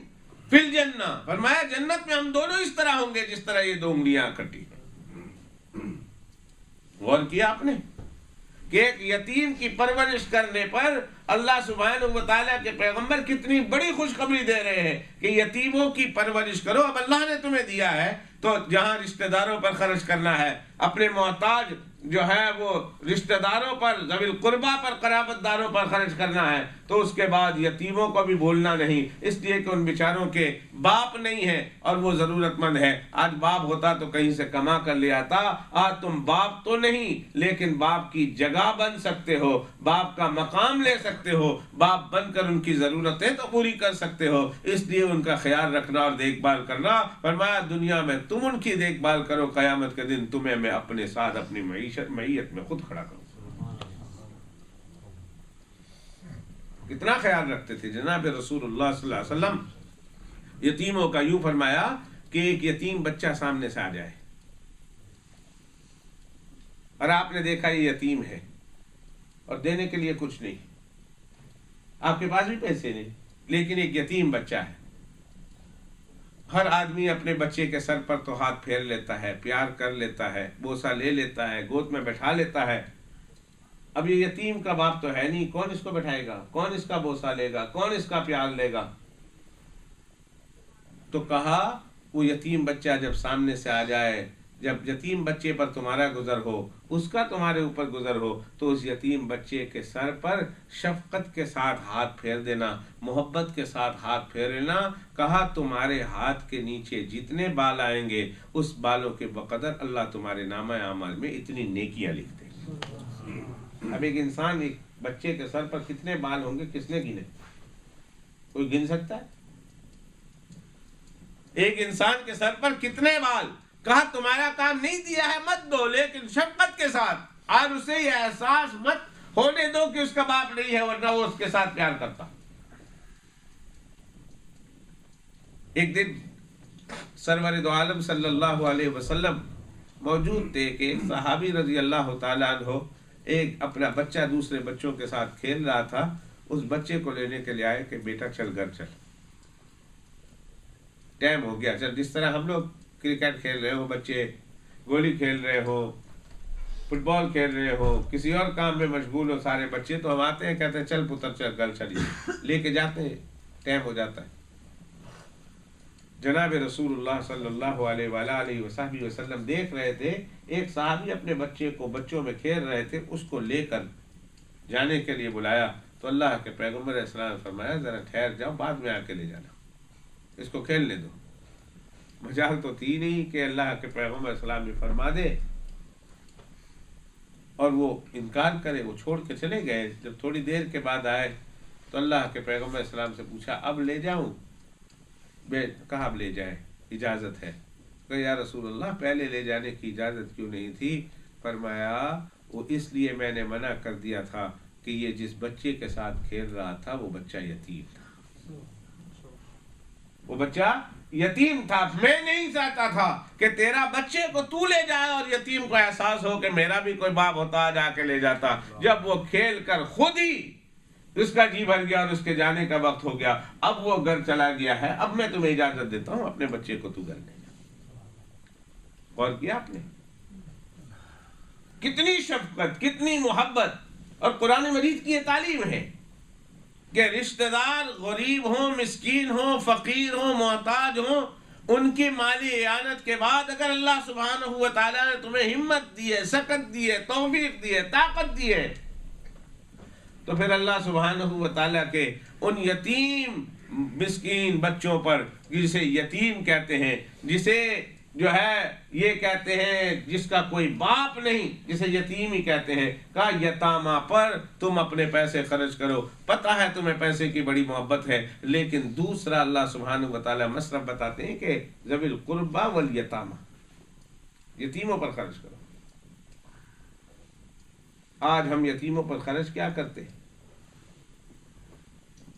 فی الجنہ، فرمایا جنت میں ہم دونوں اس طرح ہوں گے جس طرح یہ دو انگلیاں اکٹھی۔ غور کیا آپ نے کہ ایک یتیم کی پرورش کرنے پر اللہ سبحانہ و تعالیٰ کے پیغمبر کتنی بڑی خوشخبری دے رہے ہیں کہ یتیموں کی پرورش کرو۔ اب اللہ نے تمہیں دیا ہے تو جہاں رشتہ داروں پر خرچ کرنا ہے، اپنے محتاج جو ہے وہ رشتہ داروں پر، ذوی القربہ پر، قرابت داروں پر خرچ کرنا ہے، تو اس کے بعد یتیموں کو بھی بھولنا نہیں، اس لیے کہ ان بیچاروں کے باپ نہیں ہے اور وہ ضرورت مند ہے۔ آج باپ ہوتا تو کہیں سے کما کر لے آتا، آج تم باپ تو نہیں لیکن باپ کی جگہ بن سکتے ہو، باپ کا مقام لے سکتے ہو، باپ بن کر ان کی ضرورتیں تو پوری کر سکتے ہو، اس لیے ان کا خیال رکھنا اور دیکھ بھال کرنا۔ فرمایا دنیا میں تم ان کی دیکھ بھال کرو، قیامت کے دن تمہیں میں اپنے ساتھ اپنی معیت میں خود کھڑا کروں۔ کتنا خیال رکھتے تھے جناب رسول اللہ صلی اللہ علیہ وسلم۔ یتیموں کا یوں فرمایا کہ ایک یتیم بچہ سامنے سے آ جائے اور آپ نے دیکھا یہ یتیم ہے اور دینے کے لیے کچھ نہیں، آپ کے پاس بھی پیسے نہیں، لیکن ایک یتیم بچہ ہے۔ ہر آدمی اپنے بچے کے سر پر تو ہاتھ پھیر لیتا ہے، پیار کر لیتا ہے، بوسہ لے لیتا ہے، گود میں بٹھا لیتا ہے۔ اب یہ یتیم کا باپ تو ہے نہیں، کون اس کو بٹھائے گا، کون اس کا بوسہ لے گا، کون اس کا پیار لے گا؟ تو کہا وہ یتیم بچہ جب سامنے سے آ جائے، جب یتیم بچے پر تمہارا گزر ہو، اس کا تمہارے اوپر گزر ہو، تو اس یتیم بچے کے سر پر شفقت کے ساتھ ہاتھ پھیر دینا، محبت کے ساتھ ہاتھ پھیر لینا۔ کہا تمہارے ہاتھ کے نیچے جتنے بال آئیں گے اس بالوں کے بقدر اللہ تمہارے نامہ اعمال میں اتنی نیکیاں لکھتے ہیں۔ اب ایک انسان، ایک بچے کے سر پر کتنے بال ہوں گے کس نے گنے؟ کوئی گن سکتا ہے؟ ایک انسان کے سر پر کتنے بال؟ کہا تمہارا کام نہیں دیا ہے مت دو، لیکن شفقت کے ساتھ، اور اسے یہ احساس مت ہونے دو کہ اس کا باپ نہیں ہے، ورنہ وہ اس کے ساتھ پیار کرتا۔ ایک دن سرور دو عالم صلی اللہ علیہ وسلم موجود تھے کہ ایک صحابی رضی اللہ تعالیٰ عنہ ایک اپنا بچہ دوسرے بچوں کے ساتھ کھیل رہا تھا، اس بچے کو لینے کے لیے آئے کہ بیٹا چل گھر چل، ٹائم ہو گیا چل۔ جس طرح ہم لوگ کرکٹ کھیل رہے ہو بچے، گولی کھیل رہے ہو، فٹ بال کھیل رہے ہو، کسی اور کام میں مشغول ہو سارے بچے، تو ہم آتے ہیں کہتے ہیں چل پتر چل گل چلیے، لے کے جاتے ہیں، ٹائم ہو جاتا ہے۔ جناب رسول اللہ صلی اللہ علیہ وآلہ وصحبہ وسلم دیکھ رہے تھے ایک صحابی اپنے بچے کو بچوں میں کھیل رہے تھے، اس کو لے کر جانے کے لیے بلایا تو اللہ کے پیغمبر علیہ السلام نے فرمایا ذرا ٹھہر جاؤ، بعد میں آ کے لے جانا، اس کو کھیلنے دو۔ مجال تو تھی نہیں کہ اللہ کے پیغمبر علیہ السلام نے فرما دے اور وہ انکار کرے، وہ چھوڑ کے چلے گئے۔ جب تھوڑی دیر کے بعد آئے تو اللہ کے پیغمبر علیہ السلام سے پوچھا اب لے جاؤں؟ کہا اب لے جائیں، اجازت ہے۔ کہ یا رسول اللہ پہلے لے جانے کی اجازت کیوں نہیں تھی؟ فرمایا وہ اس لیے میں نے منع کر دیا تھا کہ یہ جس بچے کے ساتھ کھیل رہا تھا وہ بچہ یتیم تھا، وہ بچہ یتیم تھا۔ میں نہیں چاہتا تھا کہ تیرا بچے کو تو لے جائے اور یتیم کو احساس ہو کہ میرا بھی کوئی باپ ہوتا جا کے لے جاتا۔ جب وہ کھیل کر خود ہی اس کا جی بھر گیا اور اس کے جانے کا وقت ہو گیا، اب وہ گھر چلا گیا ہے، اب میں تمہیں اجازت دیتا ہوں اپنے بچے کو تو گھر لے جا۔ غور کیا آپ نے؟ کتنی شفقت، کتنی محبت! اور قرآن مجید کی یہ تعلیم ہے کہ رشتہ دار غریب ہوں، مسکین ہوں، فقیر ہوں، محتاج ہوں، ان کی مالی اعانت کے بعد اگر اللہ سبحانہ و تعالیٰ نے تمہیں ہمت دی ہے، سکت دی ہے، توفیق دی ہے، طاقت دی ہے، تو پھر اللہ سبحانہ و تعالیٰ کے ان یتیم مسکین بچوں پر، جسے یتیم کہتے ہیں، جسے جو ہے یہ کہتے ہیں جس کا کوئی باپ نہیں، جسے یتیم ہی کہتے ہیں، کہا یتامہ پر تم اپنے پیسے خرچ کرو۔ پتہ ہے تمہیں پیسے کی بڑی محبت ہے، لیکن دوسرا اللہ سبحانہ و تعالیٰ مصرف بتاتے ہیں کہ ذوی القربیٰ والیتامہ، یتیموں پر خرچ کرو۔ آج ہم یتیموں پر خرچ کیا کرتے ہیں؟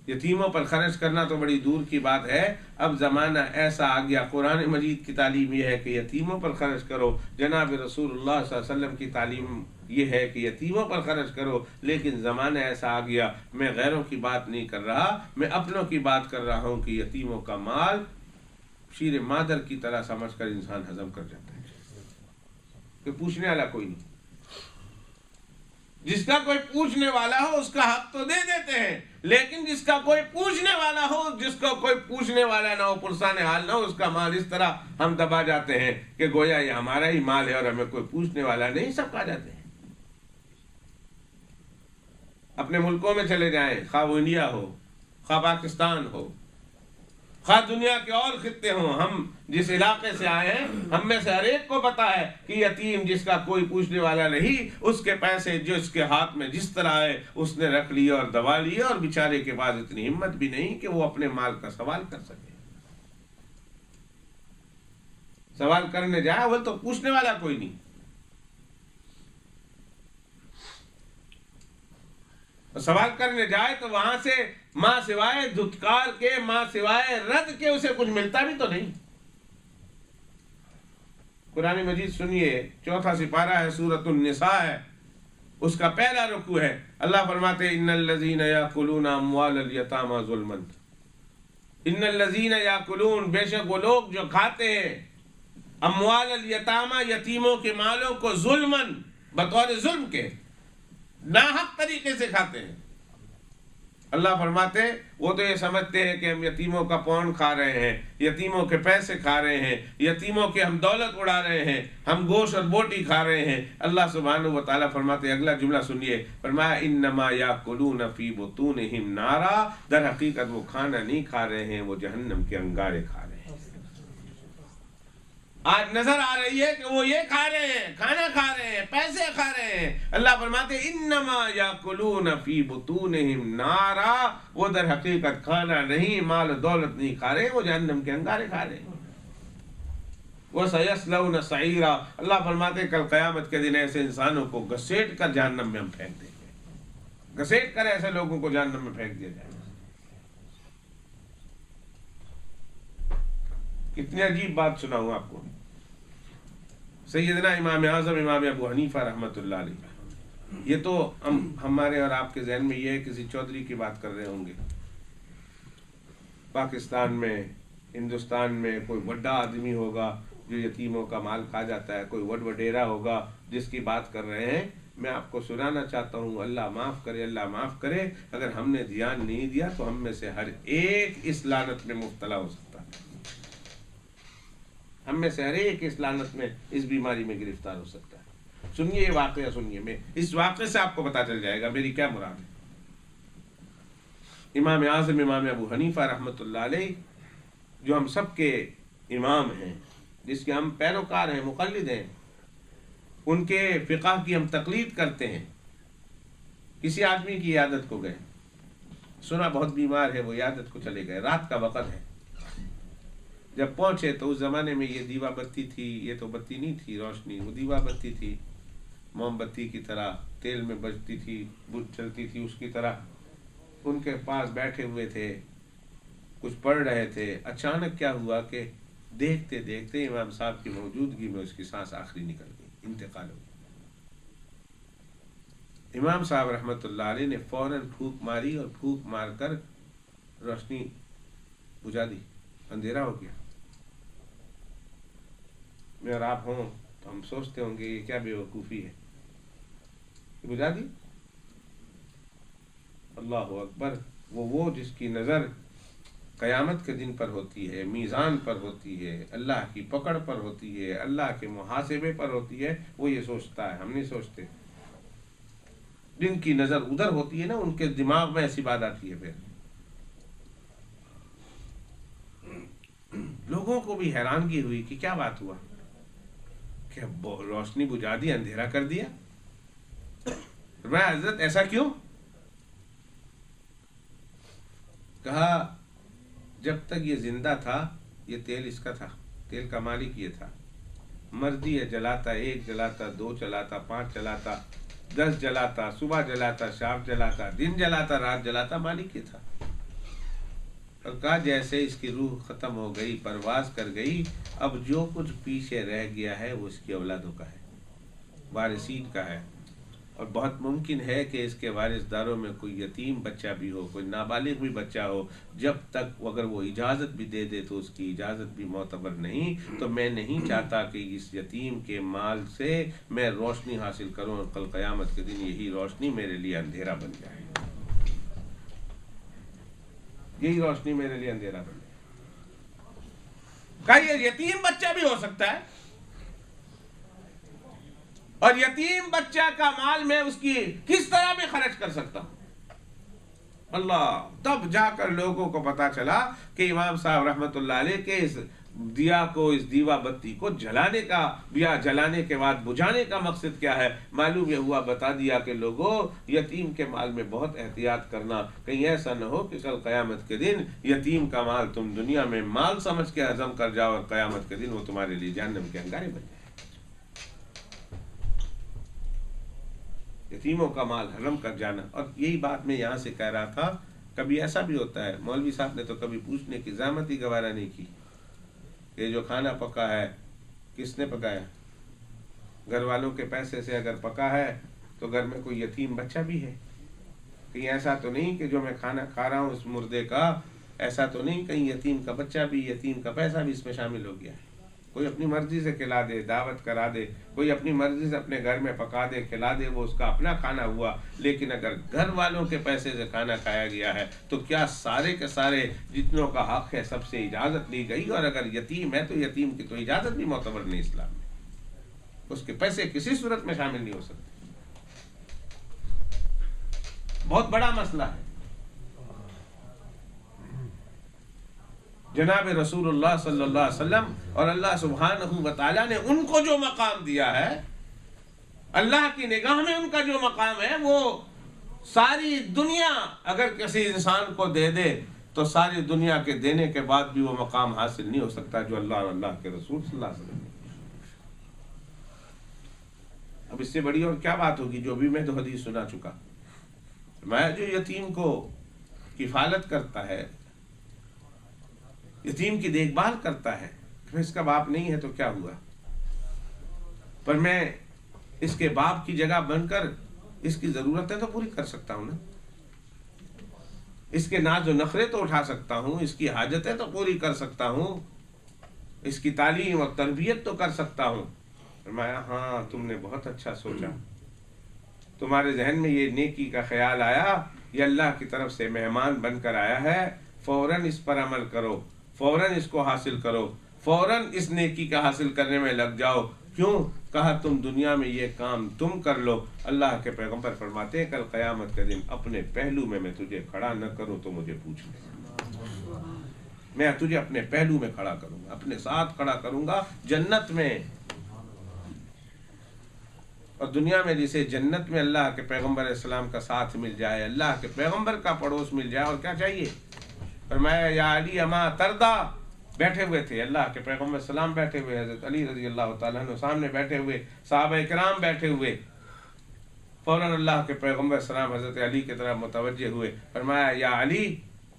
یتیموں پر خرچ کرنا تو بڑی دور کی بات ہے، اب زمانہ ایسا آ گیا، قرآن مجید کی تعلیم یہ ہے کہ یتیموں پر خرچ کرو، جناب رسول اللہ صلی اللہ علیہ وسلم کی تعلیم یہ ہے کہ یتیموں پر خرچ کرو، لیکن زمانہ ایسا آ گیا، میں غیروں کی بات نہیں کر رہا، میں اپنوں کی بات کر رہا ہوں کہ یتیموں کا مال شیر مادر کی طرح سمجھ کر انسان ہضم کر جاتا ہے کہ پوچھنے والا کوئی نہیں۔ جس کا کوئی پوچھنے والا ہو اس کا حق تو دے دیتے ہیں، لیکن جس کا کوئی پوچھنے والا ہو، جس کو کوئی پوچھنے والا نہ ہو، پرسان حال نہ ہو، اس کا مال اس طرح ہم دبا جاتے ہیں کہ گویا یہ ہمارا ہی مال ہے اور ہمیں کوئی پوچھنے والا نہیں، سب کھا جاتے ہیں۔ اپنے ملکوں میں چلے جائیں، خواہ وہ انڈیا ہو، خواہ پاکستان ہو، خواہ دنیا کے اور خطے ہوں، ہم جس علاقے سے آئے ہیں ہم میں سے ہر ایک کو پتا ہے کہ یتیم جس کا کوئی پوچھنے والا نہیں، اس کے پیسے جو اس کے ہاتھ میں جس طرح آئے اس نے رکھ لیے اور دبا لیے، اور بیچارے کے پاس اتنی ہمت بھی نہیں کہ وہ اپنے مال کا سوال کر سکے۔ سوال کرنے جائے وہ تو پوچھنے والا کوئی نہیں۔ سوال کرنے جائے تو وہاں سے ماں سوائے دھتکار کے، ماں سوائے رد کے اسے کچھ ملتا بھی تو نہیں۔ قرآن مجید سنیے، 4واں سپارہ ہے، سورۃ النساء ہے، اس کا پہلا رکوع ہے، اللہ فرماتے ان الذین یاکلون اموال الیتامی ظلما، ان الذین یاکلون، بے شک وہ لوگ جو کھاتے ہیں، اموال الیتامی، یتیموں کے مالوں کو، ظلما، بطور ظلم کے، ناحق طریقے سے کھاتے ہیں۔ اللہ فرماتے وہ تو یہ سمجھتے ہیں کہ ہم یتیموں کا پون کھا رہے ہیں، یتیموں کے پیسے کھا رہے ہیں، یتیموں کے ہم دولت اڑا رہے ہیں، ہم گوشت اور بوٹی کھا رہے ہیں۔ اللہ سبحانہ و تعالیٰ فرماتے، اگلا جملہ سنیے، فرمایا انما یاکلون فی بطونہم نارا، در حقیقت وہ کھانا نہیں کھا رہے ہیں، وہ جہنم کے انگارے کھا رہے ہیں۔ آج نظر آ رہی ہے کہ وہ یہ کھا رہے ہیں، کھانا کھا رہے ہیں، پیسے کھا رہے ہیں۔ اللہ فرماتے انما یاکلون فی بطونہم نارا، وہ در حقیقت کھانا نہیں، مال و دولت نہیں کھا رہے، وہ جہنم کے انگارے کھا رہے ہیں۔ وَسَيَصْلَوْنَ سَعِيرًا، اللہ فرماتے کل قیامت کے دن ایسے انسانوں کو گھسیٹ کر جہنم میں ہم پھینک دیں گے، گھسیٹ کر ایسے لوگوں کو جہنم میں پھینک دیا جائے گا۔ کتنی عجیب بات سناؤں آپ کو۔ سیدنا امام اعظم امام ابو حنیفہ رحمۃ اللہ علیہ، یہ تو ہمارے اور آپ کے ذہن میں یہ ہے کسی چودھری کی بات کر رہے ہوں گے۔ پاکستان میں، ہندوستان میں کوئی بڑا آدمی ہوگا جو یتیموں کا مال کھا جاتا ہے، کوئی وڈیرا ہوگا جس کی بات کر رہے ہیں، میں آپ کو سنانا چاہتا ہوں، اللہ معاف کرے، اللہ معاف کرے، اگر ہم نے دھیان نہیں دیا تو ہم میں سے ہر ایک اس لعنت میں مبتلا ہو سکتا ہے، ہم میں سے ہر ایک اس لعنت میں، اس بیماری میں گرفتار ہو سکتا ہے۔ سنیے یہ واقعہ، سنیے، میں اس واقعے سے آپ کو پتا چل جائے گا میری کیا مراد ہے۔ امام اعظم امام ابو حنیفہ رحمۃ اللہ علیہ، جو ہم سب کے امام ہیں، جس کے ہم پیروکار ہیں، مقلد ہیں، ان کے فقہ کی ہم تقلید کرتے ہیں۔ کسی آدمی کی عیادت کو گئے، سنا بہت بیمار ہے، وہ عیادت کو چلے گئے، رات کا وقت ہے۔ جب پہنچے تو اس زمانے میں یہ دیوا بتی تھی، یہ تو بتی نہیں تھی روشنی، وہ دیوا بتی تھی، موم بتی کی طرح تیل میں بجتی تھی، بت چلتی تھی اس کی طرح۔ ان کے پاس بیٹھے ہوئے تھے، کچھ پڑھ رہے تھے۔ اچانک کیا ہوا کہ دیکھتے دیکھتے امام صاحب کی موجودگی میں اس کی سانس آخری نکل گئی، انتقال ہو گیا۔ امام صاحب رحمۃ اللہ علیہ نے فوراً پھونک ماری اور پھونک مار کر روشنی بجھا دی، اندھیرا ہو گیا۔ میں اور آپ ہوں تو ہم سوچتے ہوں گے یہ کیا بے وقوفی ہے، بجھا دی۔ اللہ اکبر، وہ جس کی نظر قیامت کے دن پر ہوتی ہے، میزان پر ہوتی ہے، اللہ کی پکڑ پر ہوتی ہے، اللہ کے محاسبے پر ہوتی ہے، وہ یہ سوچتا ہے، ہم نہیں سوچتے۔ جن کی نظر ادھر ہوتی ہے نا، ان کے دماغ میں ایسی بات آتی ہے۔ پھر لوگوں کو بھی حیرانگی ہوئی کہ کیا بات ہوا کہ روشنی بجھا دی، اندھیرا کر دیا۔ میں حضرت ایسا کیوں؟ کہا جب تک یہ زندہ تھا یہ تیل اس کا تھا، تیل کا مالک یہ تھا، مرضی ہے جلاتا، 1 جلاتا، 2 جلاتا، 5 جلاتا، 10 جلاتا، صبح جلاتا، شام جلاتا، دن جلاتا، رات جلاتا، مالک یہ تھا۔ اور کہا جیسے اس کی روح ختم ہو گئی، پرواز کر گئی، اب جو کچھ پیچھے رہ گیا ہے وہ اس کی اولادوں کا ہے، وارثین کا ہے۔ اور بہت ممکن ہے کہ اس کے وارث داروں میں کوئی یتیم بچہ بھی ہو، کوئی نابالغ بھی بچہ ہو۔ جب تک اگر وہ اجازت بھی دے دے تو اس کی اجازت بھی معتبر نہیں۔ تو میں نہیں چاہتا کہ اس یتیم کے مال سے میں روشنی حاصل کروں اور کل قیامت کے دن یہی روشنی میرے لیے اندھیرا بن جائے، یہی روشنی میرے لیے اندھیرا بن جائے۔ کہا یہ یتیم بچہ بھی ہو سکتا ہے، اور یتیم بچہ کا مال میں اس کی کس طرح میں خرچ کر سکتا ہوں؟ اللہ، تب جا کر لوگوں کو پتا چلا کہ امام صاحب رحمۃ اللہ علیہ کے اس دیا کو، اس دیوا بتی کو جلانے کا یا جلانے کے بعد بجھانے کا مقصد کیا ہے۔ معلوم یہ ہوا، بتا دیا کہ لوگوں یتیم کے مال میں بہت احتیاط کرنا، کہیں ایسا نہ ہو کہ کل قیامت کے دن یتیم کا مال تم دنیا میں مال سمجھ کے ہضم کر جاؤ اور قیامت کے دن وہ تمہارے لیے جہنم کے انگارے بن جائے۔ یتیموں کا مال حرم کر جانا۔ اور یہی بات میں یہاں سے کہہ رہا تھا، کبھی ایسا بھی ہوتا ہے، مولوی صاحب نے تو کبھی پوچھنے کی زحمت ہی گوارا نہیں کی کہ جو کھانا پکا ہے کس نے پکایا؟ گھر والوں کے پیسے سے اگر پکا ہے تو گھر میں کوئی یتیم بچہ بھی ہے؟ کہیں ایسا تو نہیں کہ جو میں کھانا کھا رہا ہوں اس مردے کا، ایسا تو نہیں کہیں یتیم کا بچہ بھی، یتیم کا پیسہ بھی اس میں شامل ہو گیا ہے؟ کوئی اپنی مرضی سے کھلا دے، دعوت کرا دے، کوئی اپنی مرضی سے اپنے گھر میں پکا دے، کھلا دے، وہ اس کا اپنا کھانا ہوا۔ لیکن اگر گھر والوں کے پیسے سے کھانا کھایا گیا ہے تو کیا سارے کے سارے جتنوں کا حق ہے سب سے اجازت لی گئی؟ اور اگر یتیم ہے تو یتیم کی تو اجازت بھی معتبر نہیں اسلام میں، اس کے پیسے کسی صورت میں شامل نہیں ہو سکتے۔ بہت بڑا مسئلہ ہے۔ جناب رسول اللہ صلی اللہ علیہ وسلم اور اللہ سبحانہ و تعالیٰ نے ان کو جو مقام دیا ہے، اللہ کی نگاہ میں ان کا جو مقام ہے، وہ ساری دنیا اگر کسی انسان کو دے دے تو ساری دنیا کے دینے کے بعد بھی وہ مقام حاصل نہیں ہو سکتا جو اللہ اور اللہ کے رسول صلی اللہ علیہ وسلم نے۔ اب اس سے بڑی اور کیا بات ہوگی؟ جو بھی میں تو حدیث سنا چکا۔ میں جو یتیم کو کفالت کرتا ہے، یتیم کی دیکھ بھال کرتا ہے، اس کا باپ نہیں ہے تو کیا ہوا؟ پر میں اس کے باپ کی جگہ بن کر اس کی ضرورتیں تو پوری کر سکتا ہوں نا، اس کے ناز و نخرے تو اٹھا سکتا ہوں، اس کی حاجتیں تو پوری کر سکتا ہوں۔ اس کی تعلیم اور تربیت تو کر سکتا ہوں۔ فرمایا ہاں تم نے بہت اچھا سوچا، تمہارے ذہن میں یہ نیکی کا خیال آیا، یہ اللہ کی طرف سے مہمان بن کر آیا ہے، فوراً اس پر عمل کرو، فوراً اس کو حاصل کرو، فوراً اس نیکی کا حاصل کرنے میں لگ جاؤ۔ کیوں؟ کہا تم دنیا میں یہ کام تم کر لو، اللہ کے پیغمبر فرماتے ہیں کل قیامت کے دن اپنے پہلو میں تجھے کھڑا نہ کروں تو مجھے پوچھ لے، میں تجھے اپنے پہلو میں کھڑا کروں گا، اپنے ساتھ کھڑا کروں گا جنت میں۔ اور دنیا میں جسے جنت میں اللہ کے پیغمبر علیہ السلام کا ساتھ مل جائے، اللہ کے پیغمبر کا پڑوس مل جائے، اور کیا چاہیے؟ فرمایا یا علی اما تردا، بیٹھے ہوئے تھے اللہ کے پیغمبر السلام، بیٹھے ہوئے حضرت علی رضی اللہ تعالیٰ عنہ سامنے بیٹھے ہوئے، صحابہ کرام بیٹھے ہوئے، فوراً اللہ کے پیغمبر السلام حضرت علی کی طرف متوجہ ہوئے، فرمایا یا علی،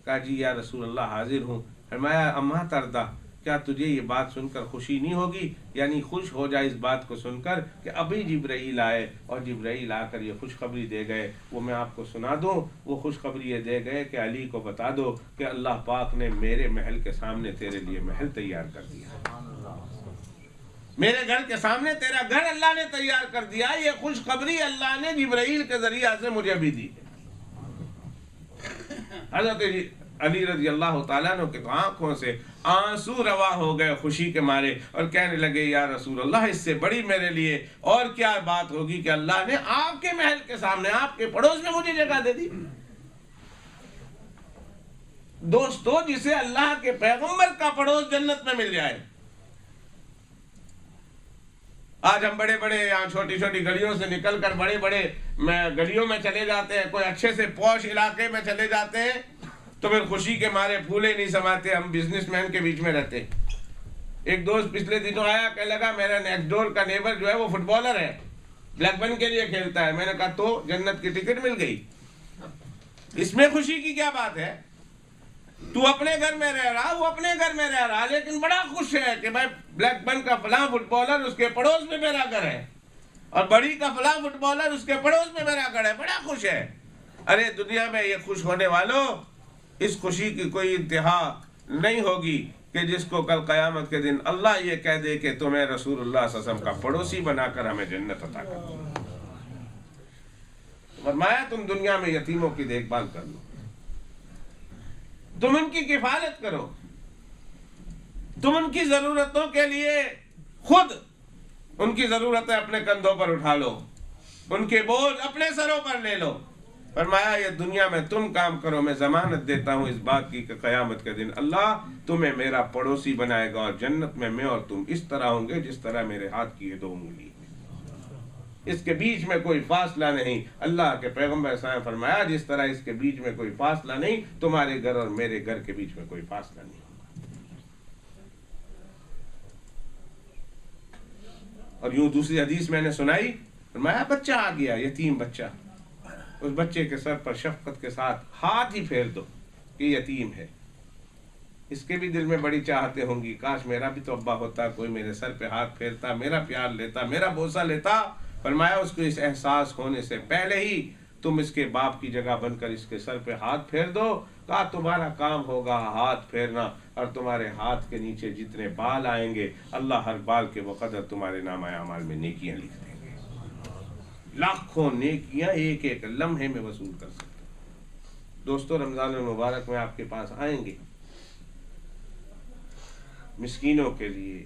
کہا جی یا رسول اللہ حاضر ہوں۔ فرمایا اما تردا، کیا تجھے یہ بات سن کر خوشی نہیں ہوگی؟ یعنی خوش ہو جائے اس بات کو سن کر کہ ابھی جبرائیل آئے اور جبرائیل آ کر یہ خوشخبری دے گئے، وہ میں آپ کو سنا دوں۔ وہ خوشخبری یہ دے گئے کہ علی کو بتا دو کہ اللہ پاک نے میرے محل کے سامنے تیرے لیے محل تیار کر دیا، میرے گھر کے سامنے تیرا گھر اللہ نے تیار کر دیا۔ یہ خوشخبری اللہ نے جبرائیل کے ذریعہ سے مجھے بھی دی۔ حضرت علی رضی اللہ تعالیٰ عنہ کے آنکھوں سے آنسو روا ہو گئے خوشی کے مارے، اور کہنے لگے یا رسول اللہ، اس سے بڑی میرے لیے اور کیا بات ہوگی کہ اللہ نے آپ کے محل کے سامنے، آپ کے پڑوس میں مجھے جگہ دے دی۔ دوستو، جسے اللہ کے پیغمبر کا پڑوس جنت میں مل جائے۔ آج ہم بڑے بڑے یہاں چھوٹی چھوٹی گلیوں سے نکل کر بڑے بڑے گلیوں میں چلے جاتے ہیں، کوئی اچھے سے پوش علاقے میں چلے جاتے ہیں تو پھر خوشی کے مارے پھولے نہیں سماتے، ہم بزنس مین کے بیچ میں رہتے۔ ایک دوست پچھلے دنوں آیا، کہنے لگا میرا نیکسٹ ڈور کا نیبر جو ہے وہ فٹ بالر ہے، بلیک بن کے لیے کھیلتا ہے۔ میں نے کہا تو جنت کی ٹکٹ مل گئی، اس میں خوشی کی کیا بات ہے؟ تو اپنے گھر میں رہ رہا، وہ اپنے گھر میں رہ رہا، لیکن بڑا خوش ہے کہ بھائی بلیک بن کا فلاں فٹ بالر اس کے پڑوس میں میرا گھر ہے، اور بڑی کا فلاں فٹ بالر اس کے پڑوس میں میرا گھر ہے، بڑا خوش ہے۔ ارے دنیا میں یہ خوش ہونے والوں، اس خوشی کی کوئی انتہا نہیں ہوگی کہ جس کو کل قیامت کے دن اللہ یہ کہہ دے کہ تمہیں رسول اللہ صلی اللہ علیہ وسلم کا پڑوسی بنا کر ہمیں جنت عطا کر دو۔ فرمایا تم دنیا میں یتیموں کی دیکھ بھال کر لو، تم ان کی کفالت کرو، تم ان کی ضرورتوں کے لیے خود ان کی ضرورتیں اپنے کندھوں پر اٹھا لو، ان کے بوجھ اپنے سروں پر لے لو۔ فرمایا یہ دنیا میں تم کام کرو، میں ضمانت دیتا ہوں اس بات کی کہ قیامت کے دن اللہ تمہیں میرا پڑوسی بنائے گا، اور جنت میں میں اور تم اس طرح ہوں گے جس طرح میرے ہاتھ کی یہ دو انگلی، اس کے بیچ میں کوئی فاصلہ نہیں۔ اللہ کے پیغمبر صلی اللہ علیہ وسلم فرمایا جس طرح اس کے بیچ میں کوئی فاصلہ نہیں، تمہارے گھر اور میرے گھر کے بیچ میں کوئی فاصلہ نہیں۔ اور یوں دوسری حدیث میں نے سنائی، فرمایا بچہ آ گیا، یتیم بچہ، اس بچے کے سر پر شفقت کے ساتھ ہاتھ ہی پھیر دو کہ یتیم ہے۔ اس کے بھی دل میں بڑی چاہتے ہوں گی، کاش میرا بھی تو ابا ہوتا، کوئی میرے سر پہ ہاتھ پھیرتا، میرا پیار لیتا، میرا بوسہ لیتا۔ فرمایا اس کو اس احساس ہونے سے پہلے ہی تم اس کے باپ کی جگہ بن کر اس کے سر پہ ہاتھ پھیر دو۔ کہا تمہارا کام ہوگا ہاتھ پھیرنا، اور تمہارے ہاتھ کے نیچے جتنے بال آئیں گے اللہ ہر بال کے بقدر تمہارے نامہ اعمال میں نیکیاں لکھ دیں گے، لاکھوں نیکیاں ایک ایک لمحے میں وصول کر سکتے۔ دوستو، رمضان المبارک میں آپ کے پاس آئیں گے مسکینوں کے لیے،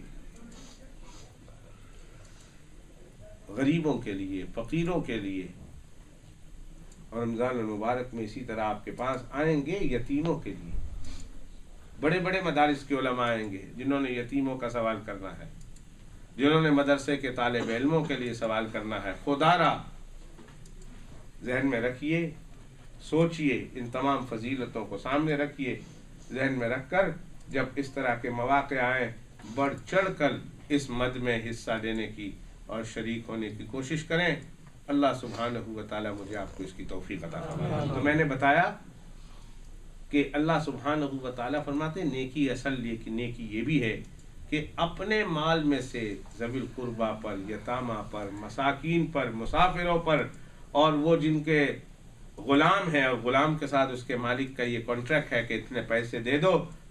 غریبوں کے لیے، فقیروں کے لیے، اور رمضان المبارک میں اسی طرح آپ کے پاس آئیں گے یتیموں کے لیے۔ بڑے بڑے مدارس کے علماء آئیں گے جنہوں نے یتیموں کا سوال کرنا ہے، جنہوں نے مدرسے کے طالب علموں کے لیے سوال کرنا ہے۔ خدا را ذہن میں رکھیے، سوچئے، ان تمام فضیلتوں کو سامنے رکھیے، ذہن میں رکھ کر جب اس طرح کے مواقع آئیں بڑھ چڑھ کر اس مد میں حصہ لینے کی اور شریک ہونے کی کوشش کریں۔ اللہ سبحانہ و تعالیٰ مجھے آپ کو اس کی توفیق عطا فرمائے۔ تو میں نے بتایا کہ اللہ سبحانہ و تعالیٰ فرماتے ہیں نیکی اصل نیکی یہ بھی ہے کہ اپنے مال میں سے ذوی القربہ پر، یتامہ پر، مساکین پر، مسافروں پر، اور وہ جن کے غلام ہیں اور غلام کے ساتھ اس کے مالک کا یہ کانٹریکٹ ہے کہ اتنے پیسے دے دو،